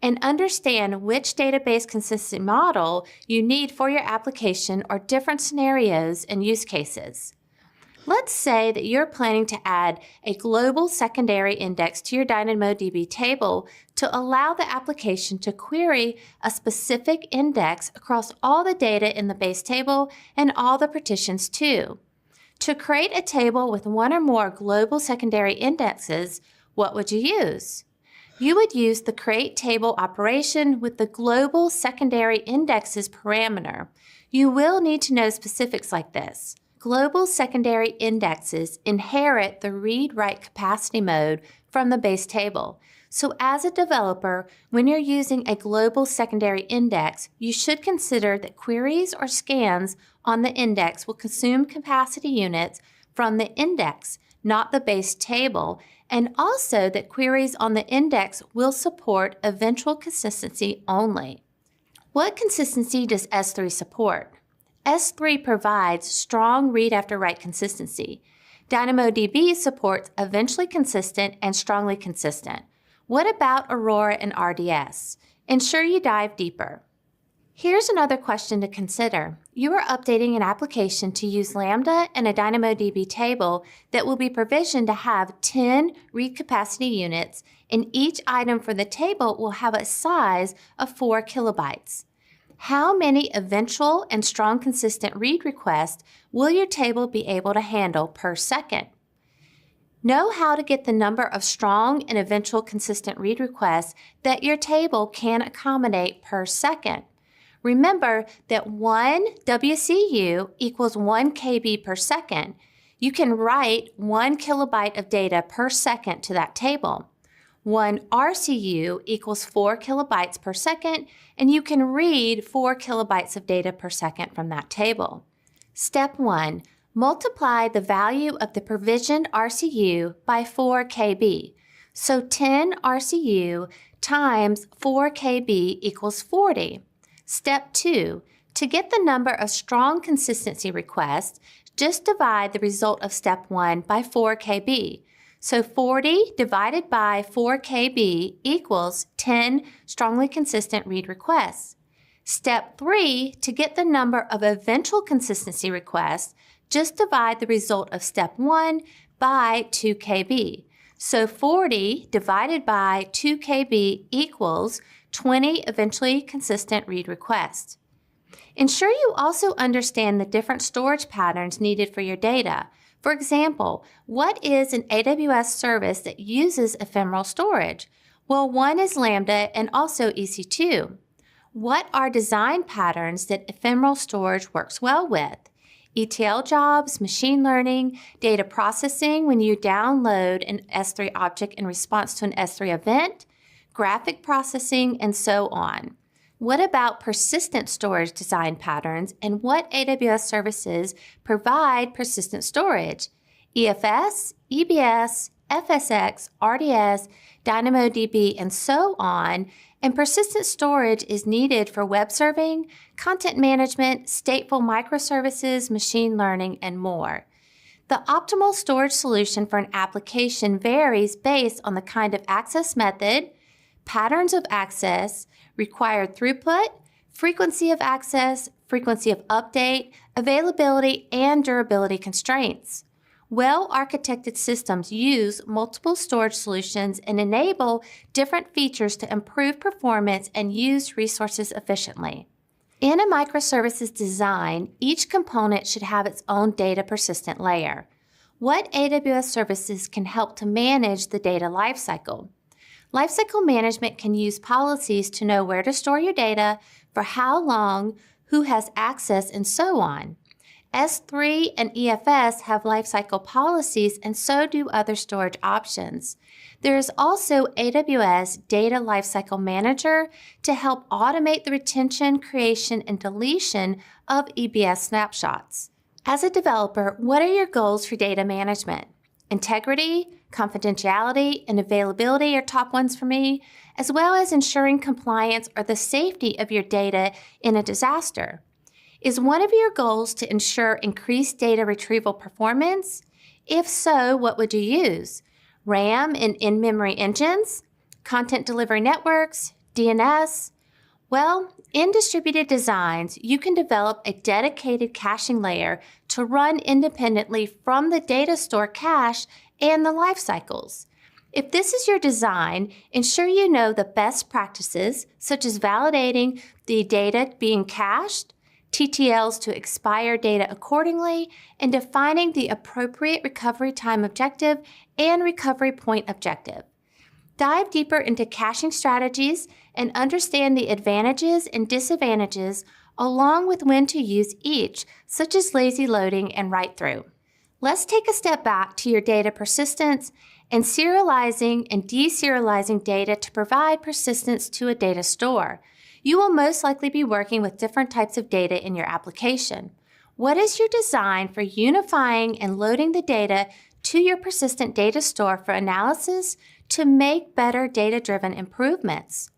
And understand which database consistency model you need for your application or different scenarios and use cases. Let's say that you're planning to add a global secondary index to your DynamoDB table to allow the application to query a specific index across all the data in the base table and all the partitions too. To create a table with one or more global secondary indexes, what would you use? You would use the create table operation with the global secondary indexes parameter. You will need to know specifics like this. Global secondary indexes inherit the read-write capacity mode from the base table. So as a developer, when you're using a global secondary index, you should consider that queries or scans on the index will consume capacity units from the index, not the base table, and also that queries on the index will support eventual consistency only. What consistency does S3 support? S3 provides strong read-after-write consistency. DynamoDB supports eventually consistent and strongly consistent. What about Aurora and RDS? Ensure you dive deeper. Here's another question to consider. You are updating an application to use Lambda and a DynamoDB table that will be provisioned to have 10 read capacity units, and each item for the table will have a size of 4 kilobytes. How many eventual and strong consistent read requests will your table be able to handle per second? Know how to get the number of strong and eventual consistent read requests that your table can accommodate per second. Remember that 1 WCU equals 1 KB per second. You can write 1 kilobyte of data per second to that table. 1 RCU equals 4 kilobytes per second, and you can read 4 kilobytes of data per second from that table. Step 1. Multiply the value of the provisioned RCU by 4 KB. So 10 RCU times 4 KB equals 40. Step 2. To get the number of strong consistency requests, just divide the result of step 1 by 4 KB. So 40 divided by 4 KB equals 10 strongly consistent read requests. Step 3. To get the number of eventual consistency requests, just divide the result of step 1 by 2 KB. So 40 divided by 2 KB equals 20 eventually consistent read requests. Ensure you also understand the different storage patterns needed for your data. For example, what is an AWS service that uses ephemeral storage? Well, one is Lambda and also EC2. What are design patterns that ephemeral storage works well with? ETL jobs, machine learning, data processing when you download an S3 object in response to an S3 event, graphic processing, and so on. What about persistent storage design patterns, and what AWS services provide persistent storage? EFS, EBS, FSX, RDS, DynamoDB, and so on. And persistent storage is needed for web serving, content management, stateful microservices, machine learning, and more. The optimal storage solution for an application varies based on the kind of access method, patterns of access, required throughput, frequency of access, frequency of update, availability, and durability constraints. Well-architected systems use multiple storage solutions and enable different features to improve performance and use resources efficiently. In a microservices design, each component should have its own data persistent layer. What AWS services can help to manage the data lifecycle? Lifecycle management can use policies to know where to store your data, for how long, who has access, and so on. S3 and EFS have lifecycle policies, and so do other storage options. There is also AWS Data Lifecycle Manager to help automate the retention, creation, and deletion of EBS snapshots. As a developer, what are your goals for data management? Integrity, confidentiality, and availability are top ones for me, as well as ensuring compliance or the safety of your data in a disaster. Is one of your goals to ensure increased data retrieval performance? If so, what would you use? RAM and in-memory engines? Content delivery networks? DNS? Well, in distributed designs, you can develop a dedicated caching layer to run independently from the data store cache and the life cycles. If this is your design, ensure you know the best practices, such as validating the data being cached, TTLs to expire data accordingly, and defining the appropriate recovery time objective and recovery point objective. Dive deeper into caching strategies and understand the advantages and disadvantages along with when to use each, such as lazy loading and write-through. Let's take a step back to your data persistence and serializing and deserializing data to provide persistence to a data store. You will most likely be working with different types of data in your application. What is your design for unifying and loading the data to your persistent data store for analysis to make better data-driven improvements?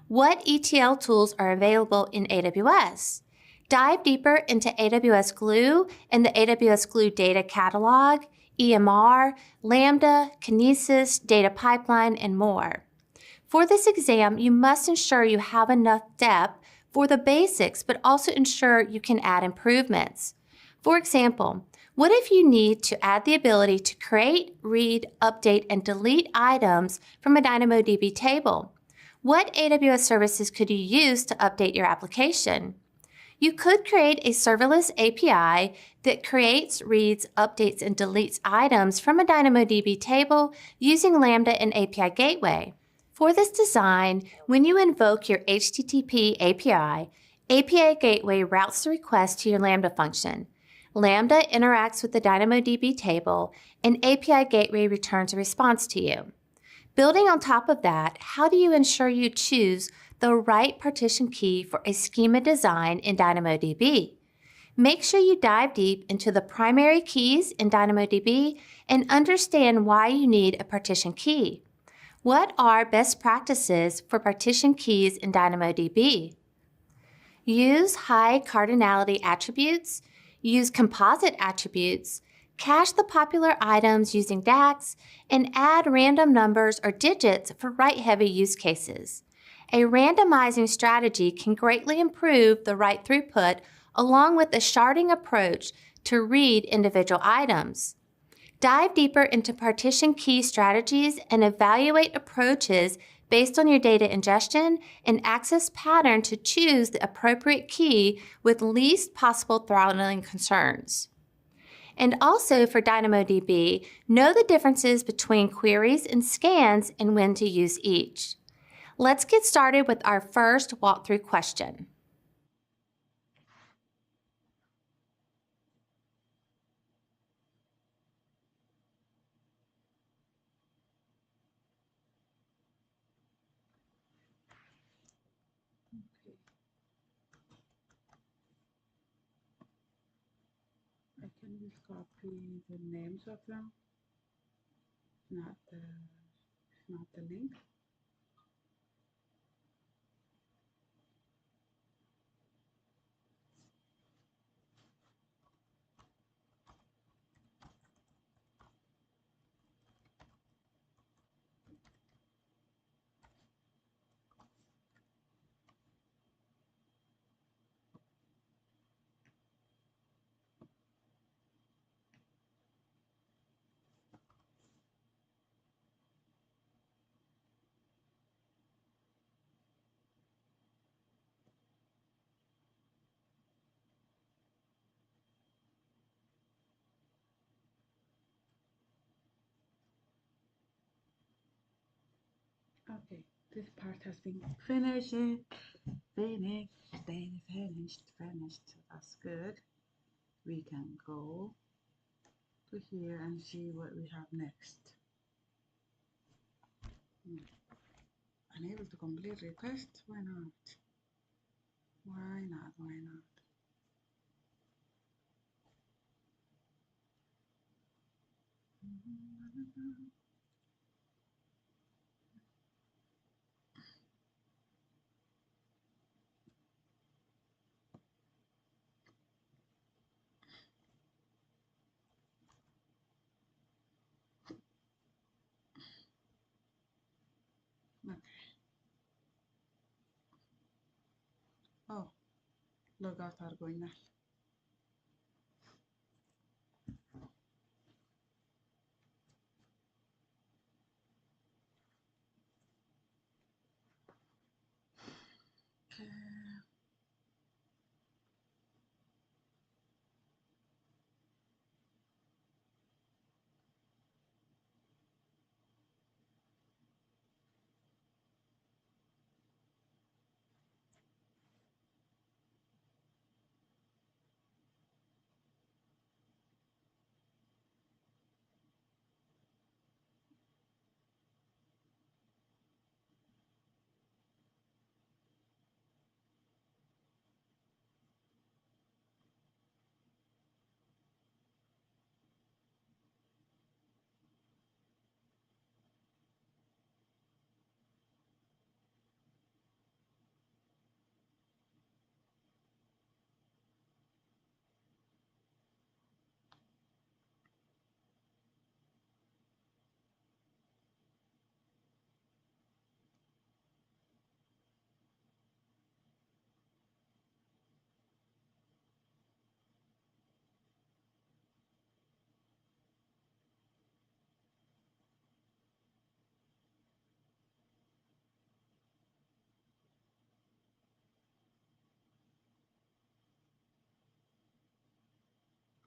What ETL tools are available in AWS? Dive deeper into AWS Glue and the AWS Glue Data Catalog, EMR, Lambda, Kinesis, Data Pipeline, and more. For this exam, you must ensure you have enough depth for the basics, but also ensure you can add improvements. For example, what if you need to add the ability to create, read, update, and delete items from a DynamoDB table? What AWS services could you use to update your application? You could create a serverless API that creates, reads, updates, and deletes items from a DynamoDB table using Lambda and API Gateway. For this design, when you invoke your HTTP API, API Gateway routes the request to your Lambda function. Lambda interacts with the DynamoDB table, and API Gateway returns a response to you. Building on top of that, how do you ensure you choose the right partition key for a schema design in DynamoDB? Make sure you dive deep into the primary keys in DynamoDB and understand why you need a partition key. What are best practices for partition keys in DynamoDB? Use high cardinality attributes, use composite attributes, cache the popular items using DAX, and add random numbers or digits for write-heavy use cases. A randomizing strategy can greatly improve the write throughput along with a sharding approach to read individual items. Dive deeper into partition key strategies and evaluate approaches based on your data ingestion and access pattern to choose the appropriate key with least possible throttling concerns. And also for DynamoDB, know the differences between queries and scans and when to use each. Let's get started with our first walkthrough question. Okay. I can just copy the names of them, not the link. Okay, this part has been finished. Finished. That's good. We can go to here and see what we have next. Unable to complete request? Why not? Why not? Why not? Okay. Oh, logout are going now. Okay.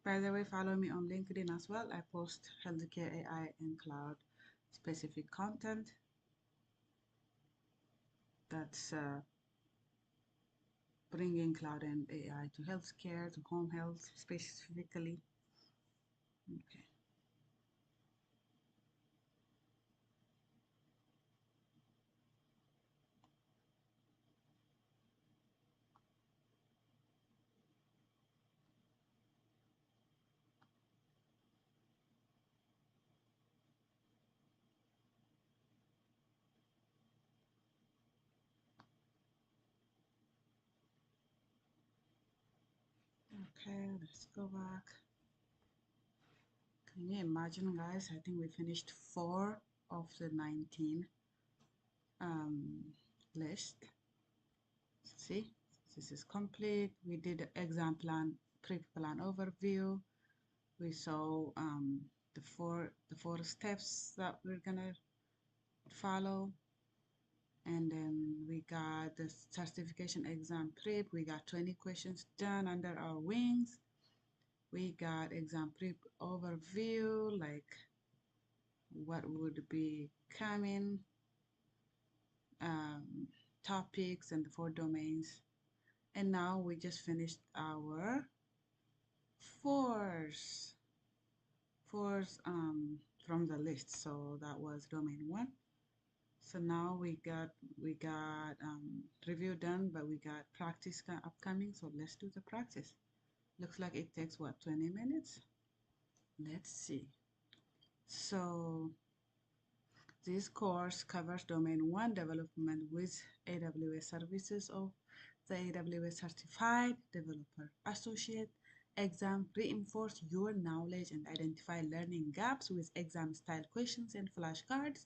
By the way, follow me on LinkedIn as well. I post healthcare AI and cloud specific content that's bringing cloud and AI to healthcare, to home health specifically. Okay. Okay, let's go back. Can you imagine, guys? I think we finished 4 of the 19 list. See, this is complete. We did the exam plan, pre-plan overview. We saw the four steps that we're gonna follow, and then we got the certification exam prep. We got 20 questions done under our wings. We got exam prep overview, like what would be coming, topics, and the 4 domains. And now we just finished our fours from the list. So that was domain 1. So now we got review done, but we got practice upcoming. So let's do the practice. Looks like it takes what, 20 minutes? Let's see. So this course covers domain 1 development with AWS services of the AWS Certified Developer Associate Exam. Reinforce your knowledge and identify learning gaps with exam style questions and flashcards.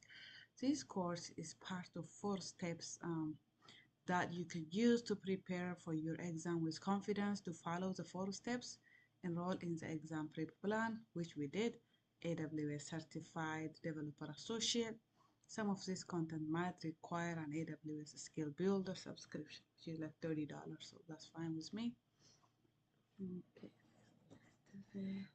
This course is part of 4 steps that you can use to prepare for your exam with confidence. To follow the 4 steps, enroll in the exam prep plan, which we did, AWS Certified Developer Associate. Some of this content might require an AWS Skill Builder subscription, which is like $30, so that's fine with me. Okay.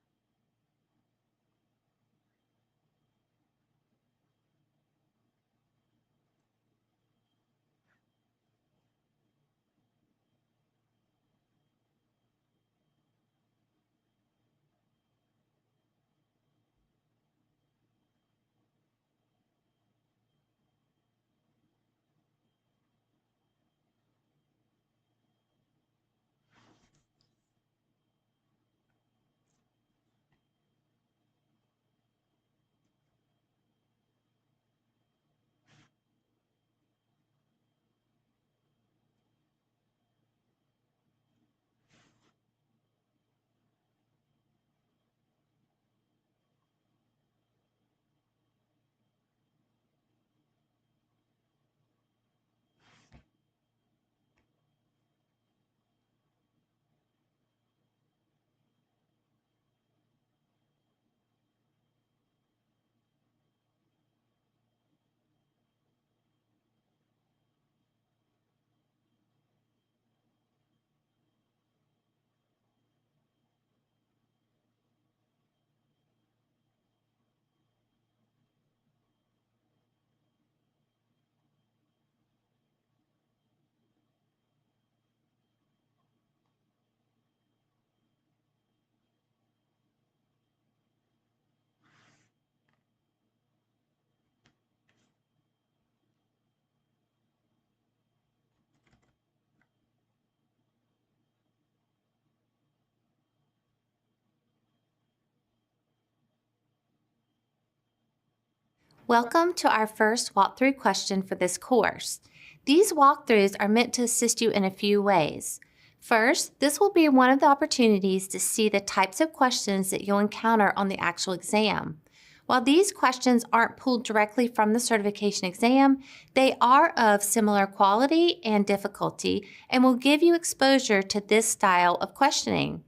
Welcome to our first walkthrough question for this course. These walkthroughs are meant to assist you in a few ways. First, this will be one of the opportunities to see the types of questions that you'll encounter on the actual exam. While these questions aren't pulled directly from the certification exam, they are of similar quality and difficulty and will give you exposure to this style of questioning.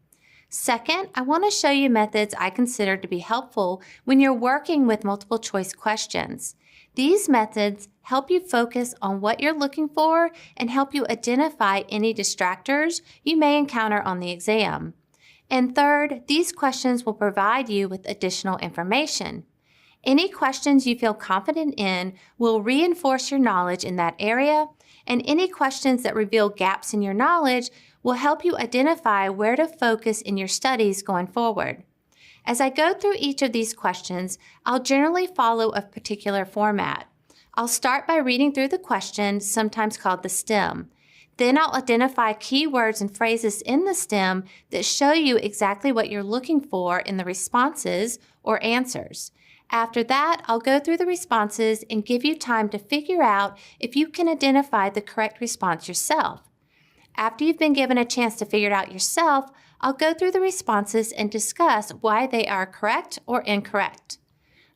Second, I want to show you methods I consider to be helpful when you're working with multiple choice questions. These methods help you focus on what you're looking for and help you identify any distractors you may encounter on the exam. And third, these questions will provide you with additional information. Any questions you feel confident in will reinforce your knowledge in that area, and any questions that reveal gaps in your knowledge will help you identify where to focus in your studies going forward. As I go through each of these questions, I'll generally follow a particular format. I'll start by reading through the question, sometimes called the stem. Then I'll identify key words and phrases in the stem that show you exactly what you're looking for in the responses or answers. After that, I'll go through the responses and give you time to figure out if you can identify the correct response yourself. After you've been given a chance to figure it out yourself, I'll go through the responses and discuss why they are correct or incorrect.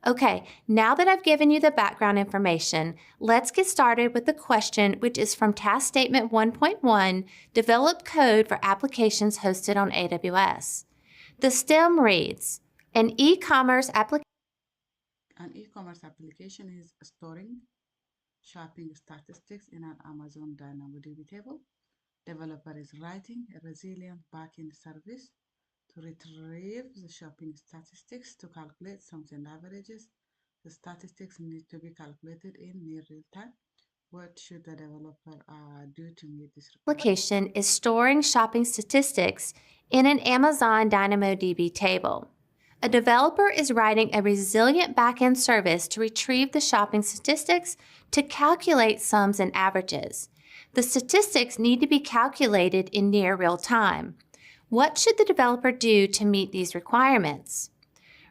Okay, now that I've given you the background information, let's get started with the question, which is from Task Statement 1.1, Develop Code for Applications Hosted on AWS. The STEM reads, An e-commerce application is storing shopping statistics in an Amazon DynamoDB table. Developer is writing a resilient backend service to retrieve the shopping statistics to calculate sums and averages. The statistics need to be calculated in near real time. What should the developer do to meet this requirement? Application is storing shopping statistics in an Amazon DynamoDB table. A developer is writing a resilient backend service to retrieve the shopping statistics to calculate sums and averages. The statistics need to be calculated in near real time. What should the developer do to meet these requirements?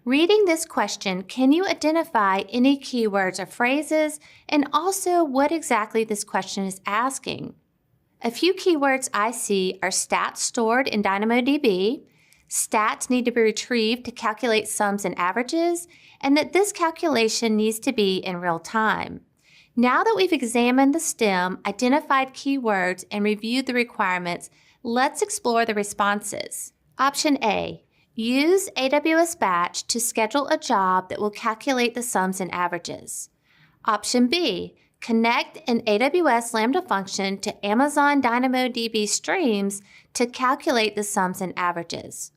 Reading this question, can you identify any keywords or phrases, and also what exactly this question is asking? A few keywords I see are stats stored in DynamoDB, stats need to be retrieved to calculate sums and averages, and that this calculation needs to be in real time. Now that we've examined the STEM, identified keywords, and reviewed the requirements, let's explore the responses. Option A, use AWS Batch to schedule a job that will calculate the sums and averages. Option B, connect an AWS Lambda function to Amazon DynamoDB streams to calculate the sums and averages.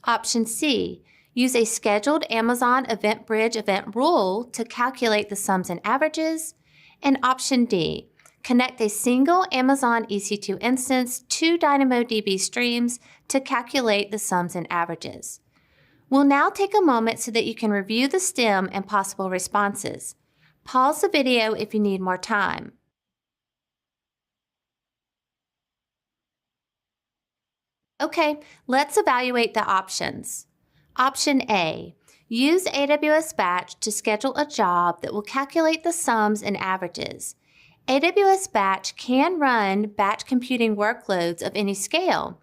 Option C, use a scheduled Amazon EventBridge event rule to calculate the sums and averages. And option D, connect a single Amazon EC2 instance to DynamoDB streams to calculate the sums and averages. We'll now take a moment so that you can review the STEM and possible responses. Pause the video if you need more time. Okay, let's evaluate the options. Option A, use AWS Batch to schedule a job that will calculate the sums and averages. AWS Batch can run batch computing workloads of any scale.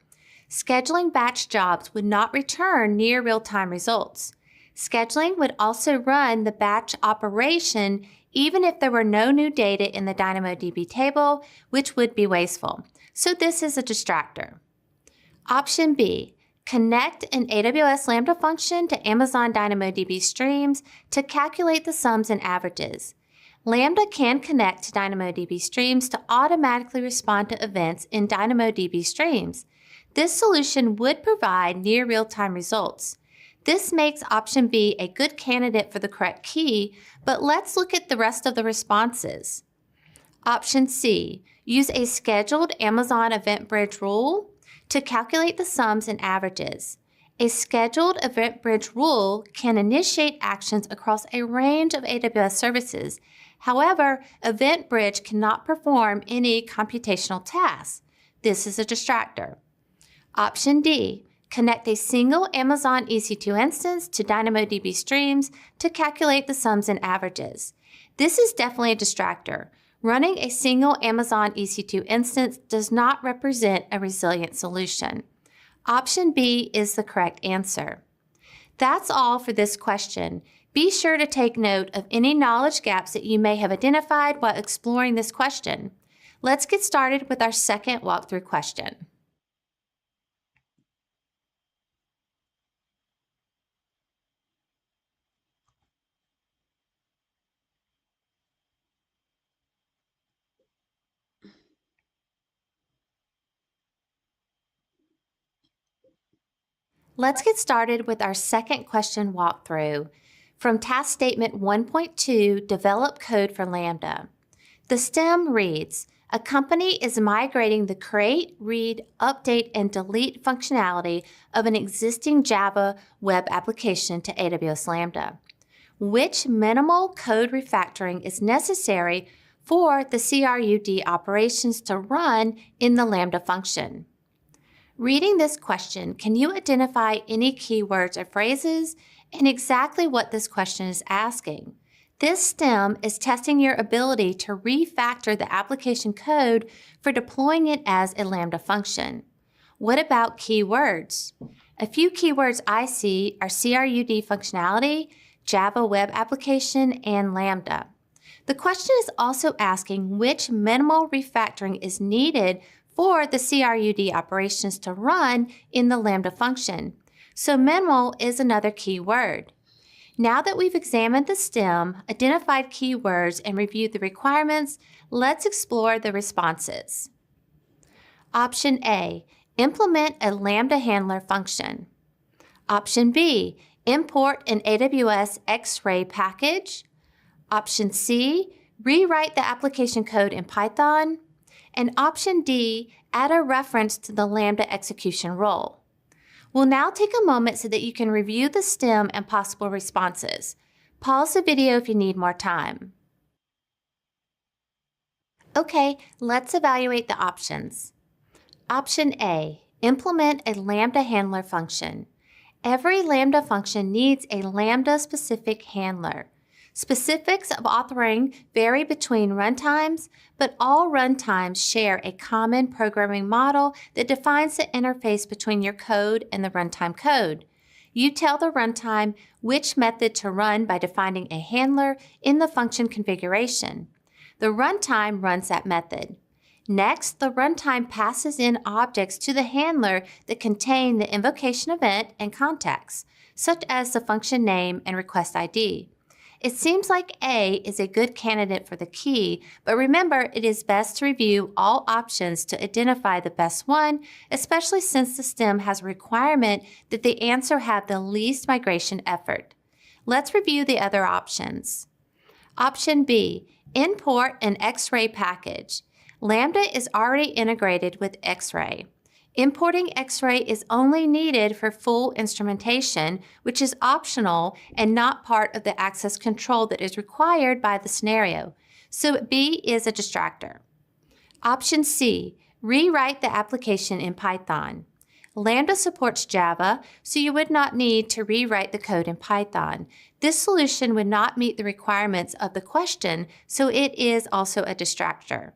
Scheduling batch jobs would not return near real-time results. Scheduling would also run the batch operation even if there were no new data in the DynamoDB table, which would be wasteful. So this is a distractor. Option B, connect an AWS Lambda function to Amazon DynamoDB streams to calculate the sums and averages. Lambda can connect to DynamoDB streams to automatically respond to events in DynamoDB streams. This solution would provide near real-time results. This makes option B a good candidate for the correct key, but let's look at the rest of the responses. Option C, use a scheduled Amazon EventBridge rule to calculate the sums and averages. A scheduled EventBridge rule can initiate actions across a range of AWS services. However, EventBridge cannot perform any computational tasks. This is a distractor. Option D, connect a single Amazon EC2 instance to DynamoDB streams to calculate the sums and averages. This is definitely a distractor. Running a single Amazon EC2 instance does not represent a resilient solution. Option B is the correct answer. That's all for this question. Be sure to take note of any knowledge gaps that you may have identified while exploring this question. Let's get started with our second walkthrough question. Let's get started with our second question walkthrough. From Task Statement 1.2, Develop Code for Lambda. The STEM reads, a company is migrating the create, read, update, and delete functionality of an existing Java web application to AWS Lambda. Which minimal code refactoring is necessary for the CRUD operations to run in the Lambda function? Reading this question, can you identify any keywords or phrases and exactly what this question is asking? This STEM is testing your ability to refactor the application code for deploying it as a Lambda function. What about keywords? A few keywords I see are CRUD functionality, Java web application, and Lambda. The question is also asking which minimal refactoring is needed for the CRUD operations to run in the Lambda function. So minimal is another key word. Now that we've examined the STEM, identified keywords, and reviewed the requirements, let's explore the responses. Option A, implement a Lambda handler function. Option B, import an AWS X-Ray package. Option C, rewrite the application code in Python. And option D, add a reference to the Lambda execution role. We'll now take a moment so that you can review the STEM and possible responses. Pause the video if you need more time. Okay, let's evaluate the options. Option A, implement a Lambda handler function. Every Lambda function needs a Lambda-specific handler. Specifics of authoring vary between runtimes, but all runtimes share a common programming model that defines the interface between your code and the runtime code. You tell the runtime which method to run by defining a handler in the function configuration. The runtime runs that method. Next, the runtime passes in objects to the handler that contain the invocation event and context, such as the function name and request ID. It seems like A is a good candidate for the key, but remember it is best to review all options to identify the best one, especially since the STEM has a requirement that the answer have the least migration effort. Let's review the other options. Option B, import an X-Ray package. Lambda is already integrated with X-Ray. Importing X-Ray is only needed for full instrumentation, which is optional and not part of the access control that is required by the scenario. So B is a distractor. Option C, rewrite the application in Python. Lambda supports Java, so you would not need to rewrite the code in Python. This solution would not meet the requirements of the question, so it is also a distractor.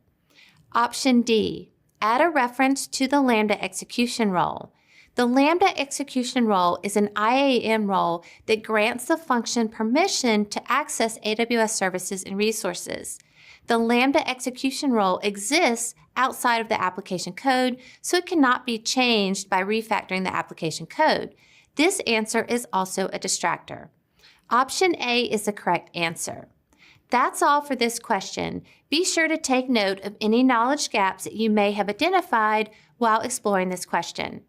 Option D, add a reference to the Lambda execution role. The Lambda execution role is an IAM role that grants the function permission to access AWS services and resources. The Lambda execution role exists outside of the application code, so it cannot be changed by refactoring the application code. This answer is also a distractor. Option A is the correct answer. That's all for this question. Be sure to take note of any knowledge gaps that you may have identified while exploring this question.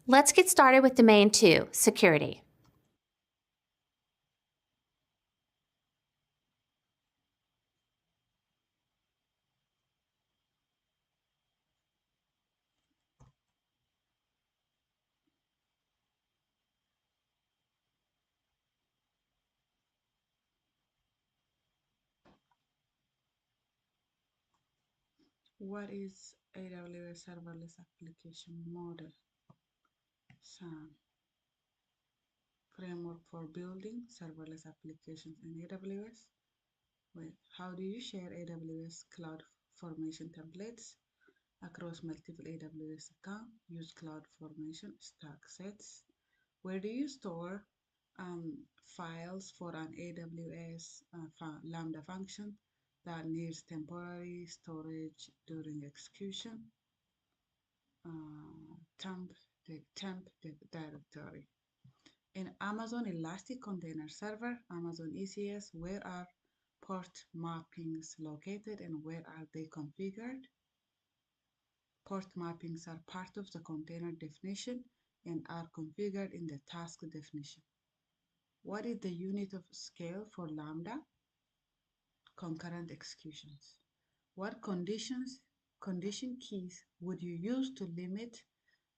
Let's get started with Domain 2, Security. What is AWS Serverless Application Model? SAM. Framework for building serverless applications in AWS. Well, how do you share AWS Cloud Formation templates across multiple AWS accounts? Use Cloud Formation stack sets. Where do you store files for an AWS Lambda function that needs temporary storage during execution? Temp directory. In Amazon Elastic Container Server, Amazon ECS, where are port mappings located and where are they configured? Port mappings are part of the container definition and are configured in the task definition. What is the unit of scale for Lambda? Concurrent executions. What condition keys would you use to limit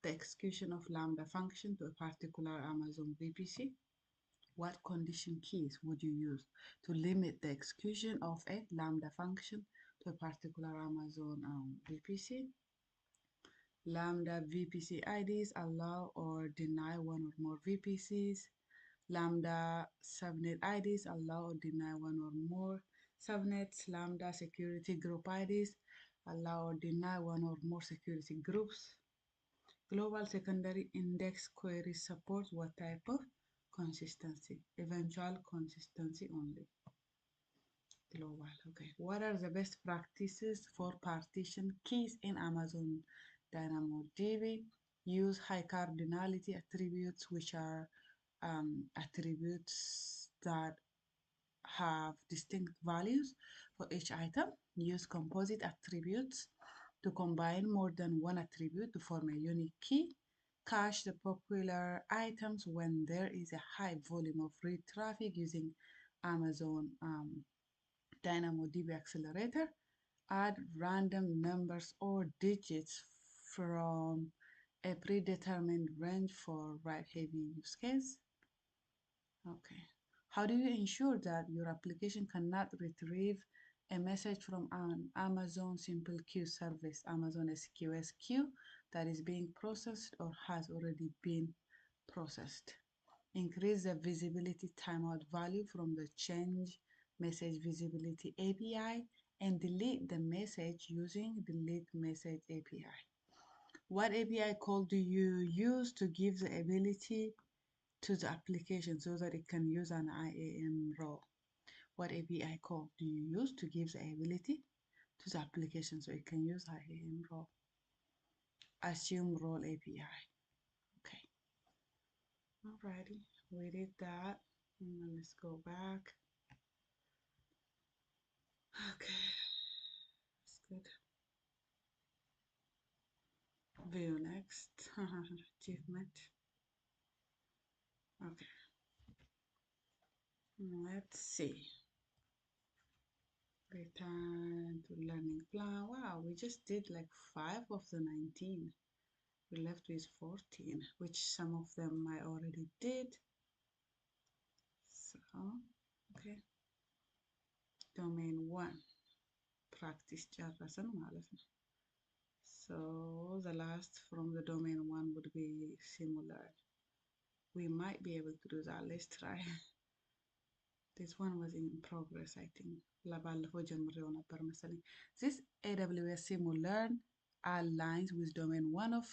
the execution of Lambda function to a particular Amazon VPC? What condition keys would you use to limit the execution of a Lambda function to a particular Amazon VPC? Lambda VPC IDs allow or deny one or more VPCs. Lambda subnet IDs allow or deny one or more subnets. Lambda security group IDs allow or deny one or more security groups. Global secondary index query supports what type of consistency? Eventual consistency only. Global, okay. What are the best practices for partition keys in Amazon DynamoDB? Use high cardinality attributes, which are attributes that have distinct values for each item. Use composite attributes to combine more than one attribute to form a unique key. Cache the popular items when there is a high volume of read traffic using Amazon DynamoDB Accelerator. Add random numbers or digits from a predetermined range for write-heavy use case. Okay. How do you ensure that your application cannot retrieve a message from an Amazon Simple Queue service, Amazon SQS queue, that is being processed or has already been processed? Increase the visibility timeout value from the change message visibility API and delete the message using delete message API. What API call do you use to give the ability to the application so that it can use an IAM role? What API call do you use to give the ability to the application so it can use IAM role? Assume role API. Okay. Alrighty, we did that. Let's go back. Okay, that's good. View next. Achievement. Okay, let's see. Return to learning plan. Wow, we just did like 5 of the 19. We left with 14, which some of them I already did. So, okay. Domain 1. Practice ጨረስን ማለት ነው. So the last from the domain 1 would be Simulearn. We might be able to do that. Let's try. This one was in progress, I think. ባለፈው ጀምሬው ነበር መሰለኝ. This AWS Simulearn aligns with domain 1 of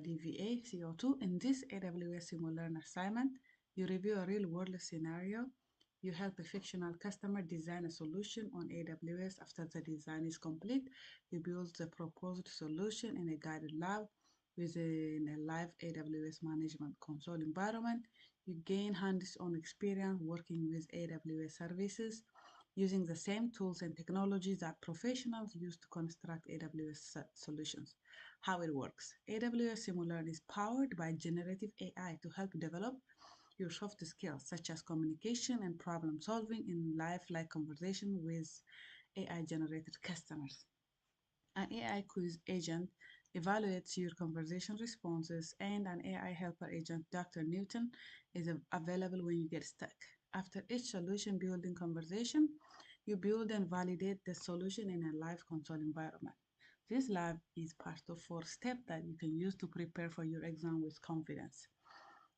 DVA CO2. In this AWS Simulearn assignment, you review a real-world scenario. You help a fictional customer design a solution on AWS. After the design is complete, you build the proposed solution in a guided lab within a live AWS management console environment. You gain hands-on experience working with AWS services using the same tools and technologies that professionals use to construct AWS solutions. How it works. AWS Simulearn is powered by generative AI to help develop your soft skills such as communication and problem solving in lifelike conversation with AI-generated customers. An AI quiz agent evaluates your conversation responses, and an AI helper agent, Dr. Newton, is available when you get stuck. After each solution building conversation, you build and validate the solution in a live console environment. This lab is part of 4 steps that you can use to prepare for your exam with confidence.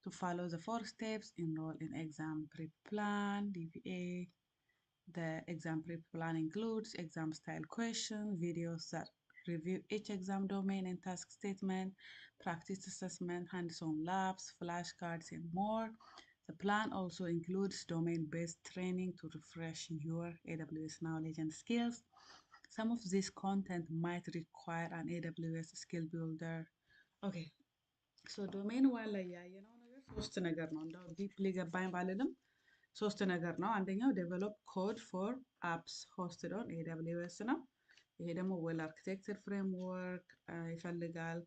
To follow the 4 steps, enroll in exam prep plan, DVA. The exam prep plan includes exam style questions, videos that review each exam domain and task statement, practice assessment, hands-on labs, flashcards, and more. The plan also includes domain-based training to refresh your AWS knowledge and skills. Some of this content might require an AWS skill builder. Okay, so domain 1 ላይ ያየነው ነገር 3 ነገር ነው። እንደው ዲፕሊ ገባኝ ባልልም 3 ነገር ነው። አንደኛው ዴቨሎፕ ኮድ ፎር አፕስ ሆስትድ ኦን AWS ነው። ይሄ ደግሞ ዌል አርኪቴክቸር ፍሬምወርክ ይፈልጋል።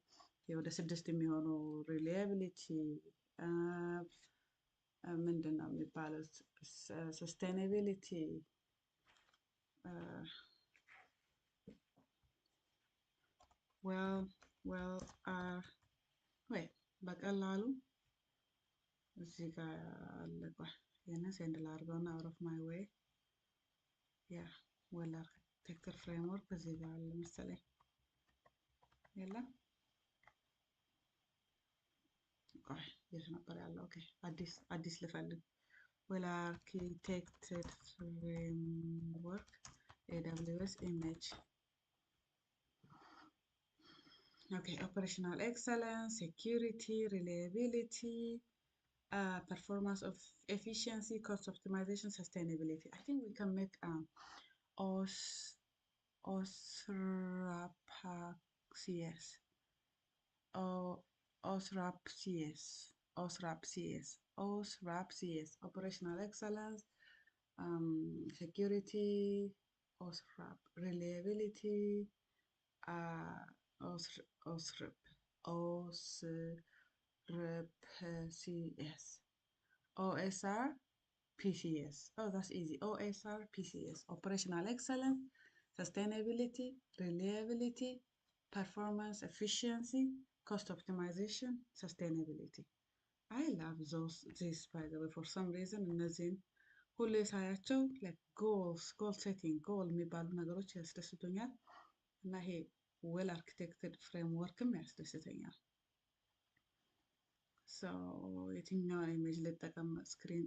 ወደ 6 የሚሆኑ ሪላያቢሊቲ ምንድን ነው የሚባለው ሰስቴናቢሊቲ ወይ በቀላሉ እዚህ ጋር አለቋል። ይህንን ሴንድ ላድርገውና አውት ኦፍ ማይ ዌይ ያ ዌል አርክቴክቸር ፍሬምወርክ እዚህ ጋር አለ መሰለኝ። የለም ቆይ የት ነበር ያለው? ኦኬ አዲስ ልፈልግ። ዌል አርክቴክቸር ፍሬምወርክ AWS ኢሜጅ okay, operational excellence, security, reliability, performance of efficiency, cost optimization, sustainability. I think we can make OSRAP-CS, operational excellence, security, OSRAP, reliability, OSRAP-CS, OSR PCS. Oh, that's easy. OSR PCS. Operational excellence, sustainability, reliability, performance efficiency, cost optimization, sustainability. I love this by the way for some reason. እነዚህን ሁሌ ሳያቸው like goal setting goal የሚባሉ ነገሮች ያስደስቱኛል እና ይሄ ዌል አርክቴክትድ ፍሬምወርክም ያስደስተኛል። የትኛውን ኢሜጅ ልጠቀም? ስክሪን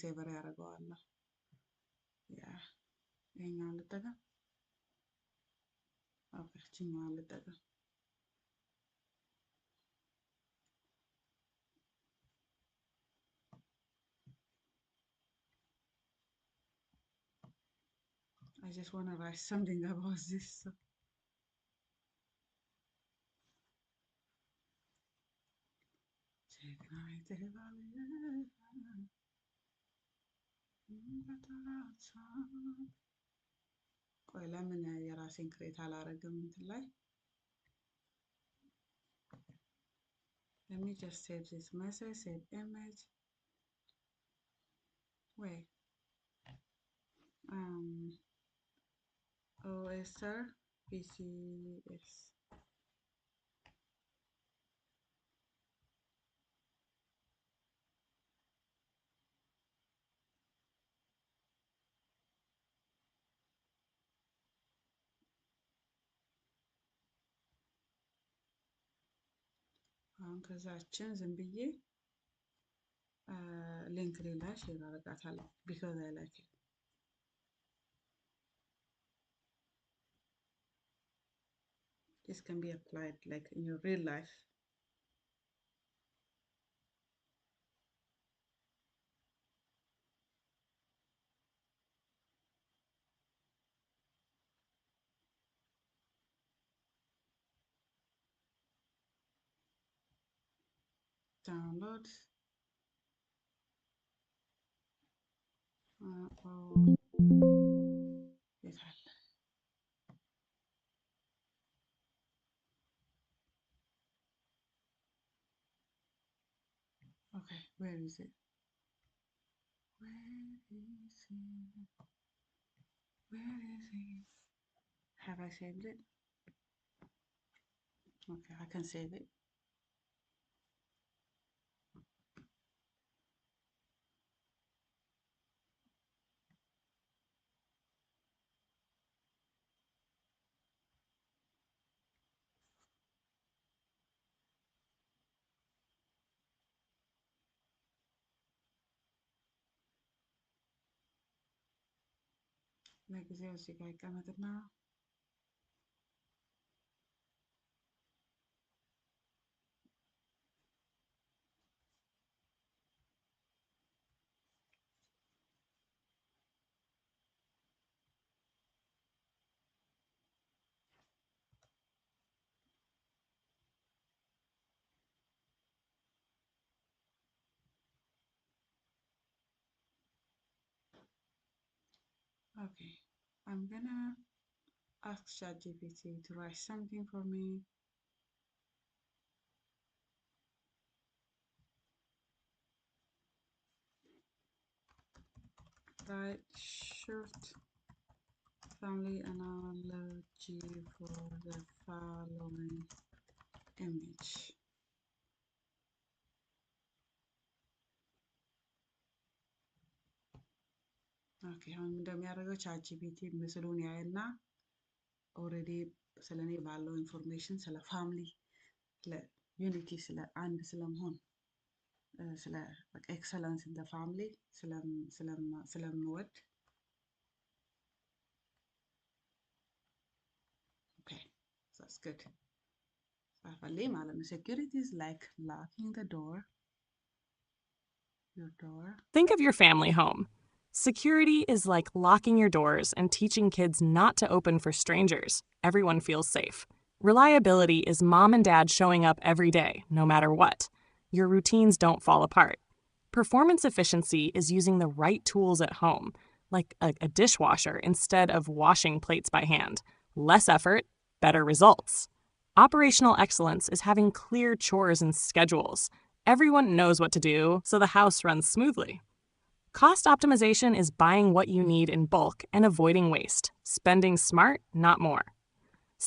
ሴቨር ያደርገዋል። ያ ይሄኛውን ልጠቀም። ኦኬ እችኛውን ልጠቀም። I just want to write something about this. ቆይ ለምን የራሴን ክሬት አላረግም እንትን ላይ? Let me just save this message, save image. Wait. OSR PCS. አሁን ከዛችን ዝም ብዬ ሊንክ ሌላ ሼር አደርጋታለሁ because I like it. This can be applied like in your real life. Download. Okay, where is it? Where is it? Where is it? Have I saved it? Okay, I can save it. ለጊዜው እዚህ ጋር ይቀመጥና okay, I'm gonna ask ChatGPT to write something for me. Write short family analogy for the following image. ኦኬ አሁን እንደሚያደርገው ቻት ጂፒቲ ምስሉን ያይና ኦልሬዲ ስለኔ ባለው ኢንፎርሜሽን ስለ ፋሚሊ ስለ ዩኒቲ ስለ አንድ ስለመሆን ስለ በቃ ኤክሰለንስ ኢን ዘ ፋሚሊ ስለምወድ ኦኬ that's good ጻፈልኝ ማለት ነው security is like locking the door your door. Think of your family home. Security is like locking your doors and teaching kids not to open for strangers. Everyone feels safe. Reliability is mom and dad showing up every day, no matter what. Your routines don't fall apart. Performance efficiency is using the right tools at home, like a dishwasher instead of washing plates by hand. Less effort, better results. Operational excellence is having clear chores and schedules. Everyone knows what to do, so the house runs smoothly. Cost optimization is buying what you need in bulk and avoiding waste, spending smart, not more.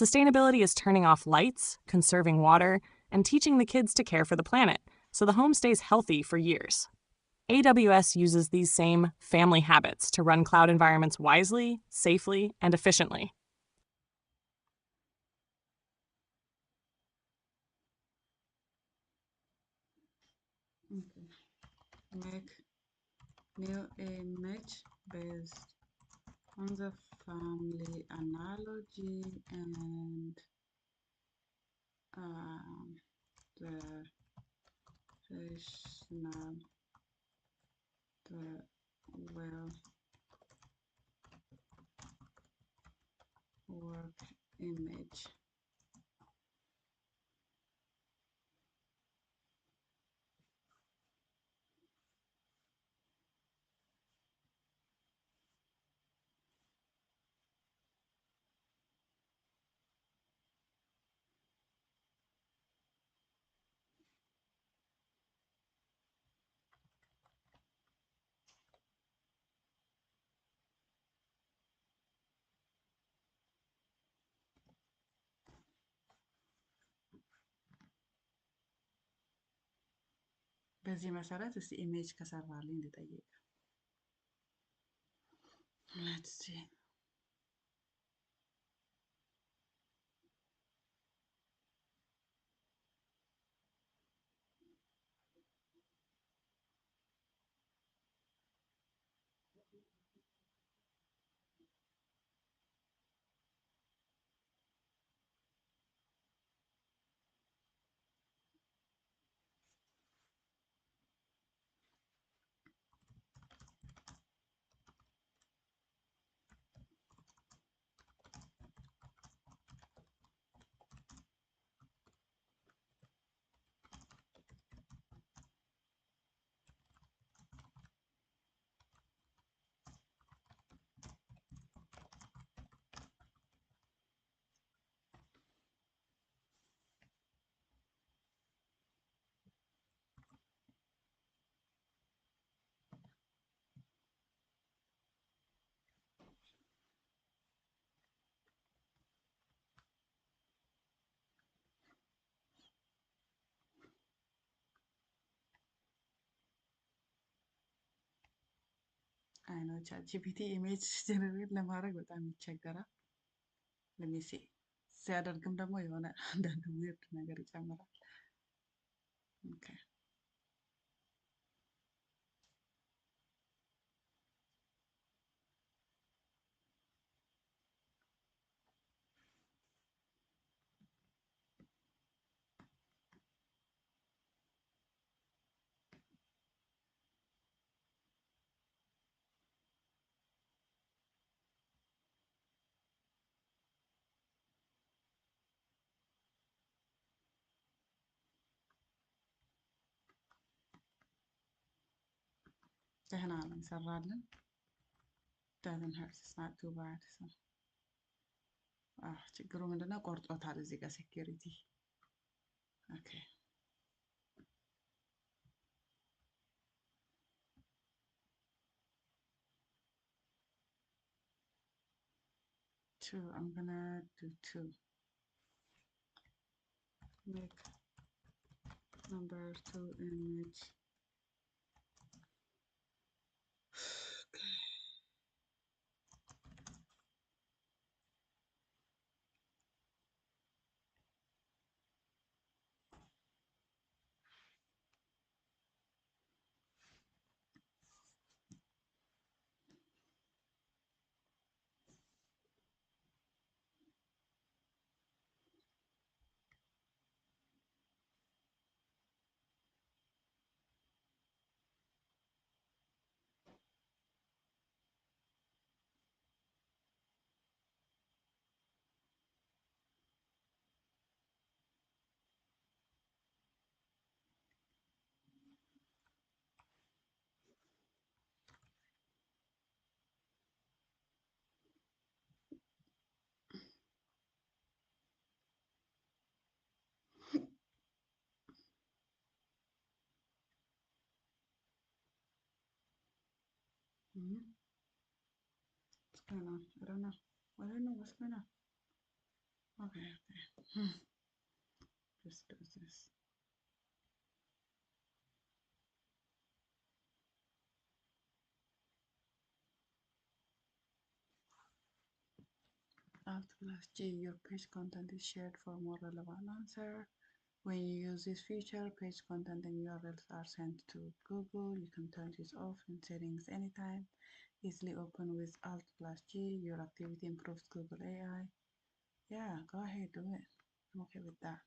Sustainability is turning off lights, conserving water, and teaching the kids to care for the planet, so the home stays healthy for years. AWS uses these same family habits to run cloud environments wisely, safely, and efficiently. Okay. Make new image based on the family analogy and the rational the well work image. በዚህ መሰረት እስቲ ኢሜጅ ከሰራልኝ ልጠይቅ let's see I know ChatGPT image generate ለማድረግ በጣም ይቸገራል let me see ሲያደርግም ደግሞ የሆነ አንዳንድ weird ነገር ይጨምራል okay ደህና ነው እንሰራለን doesn't hurt it's not too bad so ችግሩ ምንድነው ቆርጦታል እዚህ ጋር ሴኩሪቲ ኦኬ 2. I'm gonna do 2. Make number 2 image. What's going on? I don't know. I don't know what's going on. Okay, okay. Just do this. Alt plus G, your page content is shared for more relevant answer. When you use this feature, page content and URLs are sent to Google. You can turn this off in settings anytime. Easily open with Alt plus G. Your activity improves Google AI. Yeah, go ahead, do it. I'm okay with that.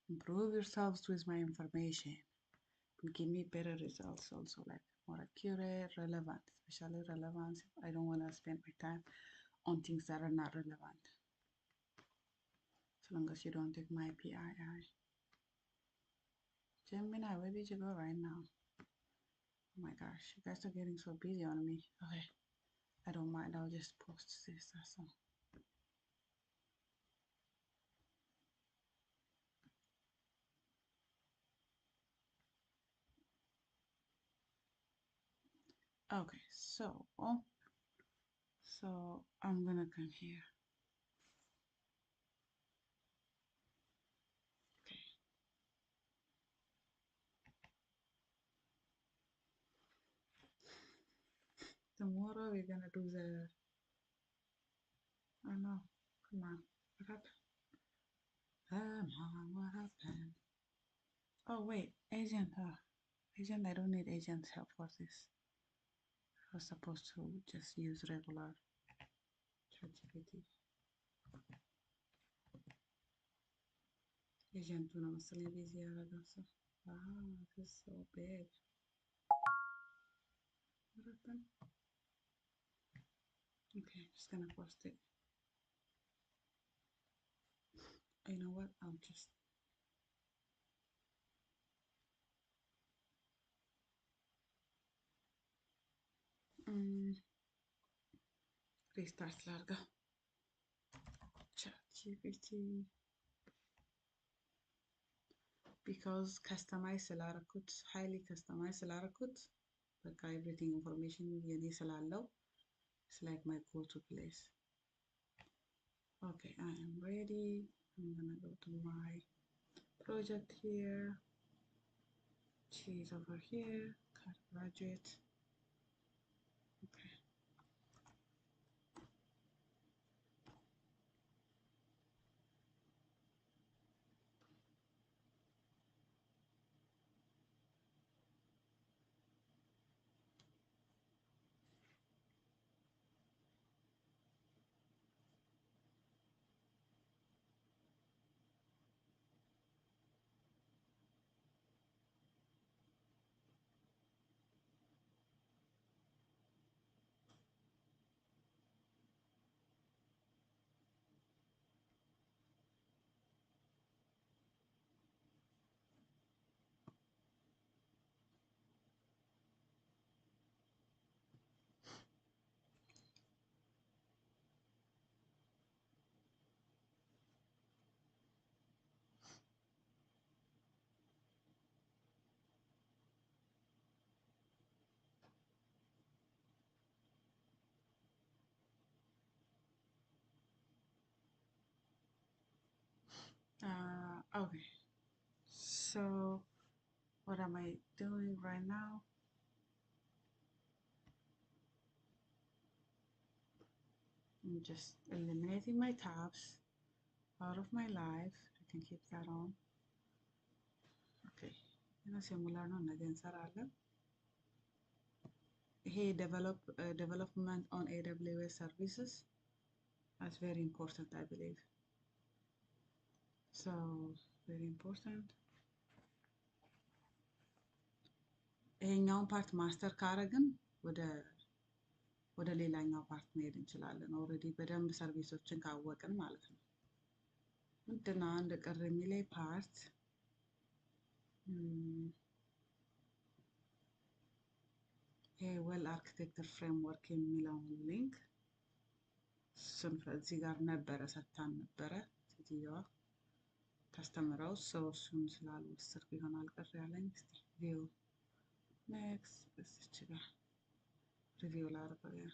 Improve yourselves with my information. Give me better results also, like more accurate, relevant, especially relevant. I don't want to spend my time on things that are not relevant. So long as you don't take my PII. Gemini, where did you go right now? Oh my gosh, you guys are getting so busy on me. Okay, I don't mind. I'll just post this. That's all. Okay, so I'm gonna come here. Okay. Tomorrow we're gonna do the. Oh no, come on. What happened? Come on, what happened? Oh wait, agent. Agent, I don't need agent help for this. I was supposed to just use regular ChatGPT. Agent, una masali busy ragazza. Wow, this is so big. What happened? Okay, just gonna post it. You know what? I'll just restart larga. ChatGPT. Because customize Lara codes, highly customize Lara codes. Like everything information you need to it's like my go-to place. Okay, I am ready. I'm gonna go to my project here. She's over here. Cut graduate. Okay. Okay, so what am I doing right now? I'm just eliminating my tabs out of my life. I can keep that on. Okay, هنا Simulearn ነገ እንሰራለን። ይሄ development on AWS services. That's very important, I believe. So, very important. ይሄኛውን ፓርት ማስተር ካረግን ወደ ሌላኛው ፓርት መሄድ እንችላለን። ኦልሬዲ በደንብ ሰርቪሶችን ካወቅን ማለት ነው። ምንድነው አንድ ቅር የሚለኝ ፓርት ይሄ ዌል አርኪቴክቸር ፍሬምወርክ የሚለውን ሊንክ እሱን እዚህ ጋር ነበረ ሰጥታን ነበረ ሴትዮዋ ታስተምረው ሰው እሱን ስላልወሰድኩ ይሆናል ቅር ያለኝ። እስቲ ቪው ኔክስት እዚች ጋር ሪቪው ላድርገው ያ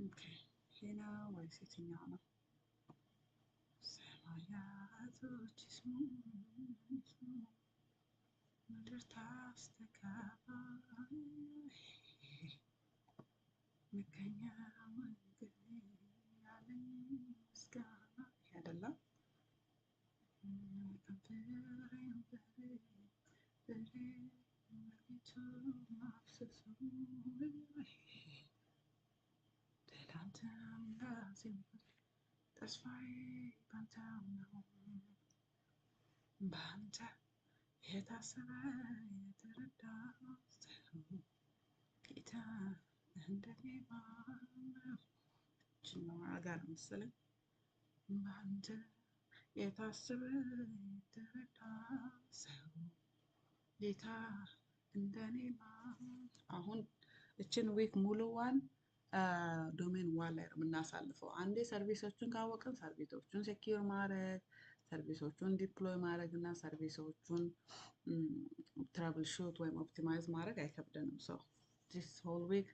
ኦኬ ይሄ ነው ወይስ የትኛው ነው? ሰማያቶች ይስሙ ምድር ታስተጋባ መገኛ መንገድ ያለኝ ምስጋና ይሄ አይደለም። ተስፋዬ ባንተው ነው ባንተ የታሰበ የተረዳ ሰው ጌታ እንደኔ ማነው? ይችኛዋ ጋር መሰለኝ ባንተ የታሰበ የተረዳ ሰው ጌታ እንደኔ ማነው? አሁን እችን ዊክ ሙሉዋን ዶሜን ዋን ላይ ነው የምናሳልፈው። አንዴ ሰርቪሶቹን ካወቅን ሰርቪሶቹን ሴኪዩር ማድረግ ሰርቪሶቹን ዲፕሎይ ማድረግ እና ሰርቪሶቹን ትራብል ሹት ወይም ኦፕቲማይዝ ማድረግ አይከብደንም። ሶ this whole week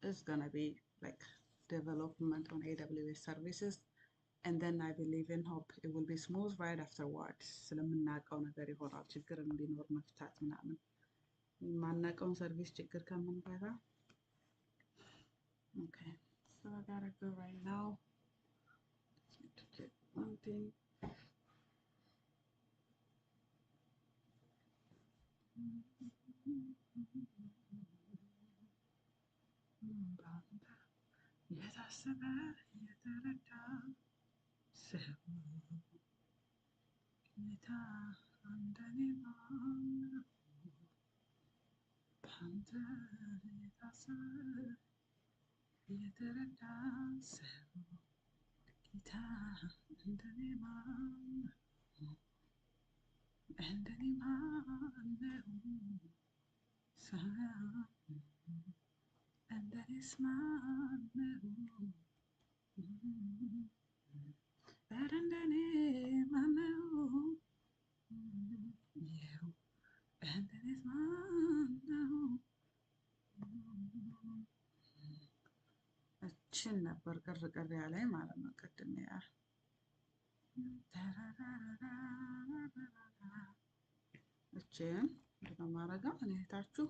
is gonna be like development on AWS services, and then I believe and hope it will be smooth right afterwards. ስለምናውቀው ነገር ይሆናል ችግር እንዲኖር መፍታት ምናምን የማናውቀውን ሰርቪስ ችግር ከምንፈታ okay. So I gotta go right now. Just need to check one thing. የታሰበ የተረዳ ሰው ጌታ እንደኔ ማነው? ባንተ የታሰበ የተረዳ ሰው ጌታ እንደኔ ማነው? እንደኔ ማነው? እንደኔስ ማነው? ኧረ እንደኔ ማነው? እንደኔስ ማነው? እችን ነበር ቅር ያለኝ ማለት ነው። ቅድም ያ እችን ምንድነው የማደርገው እኔ እህታችሁ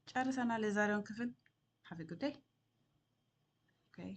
ጨርሰናል የዛሬውን ክፍል። have a good day. Okay.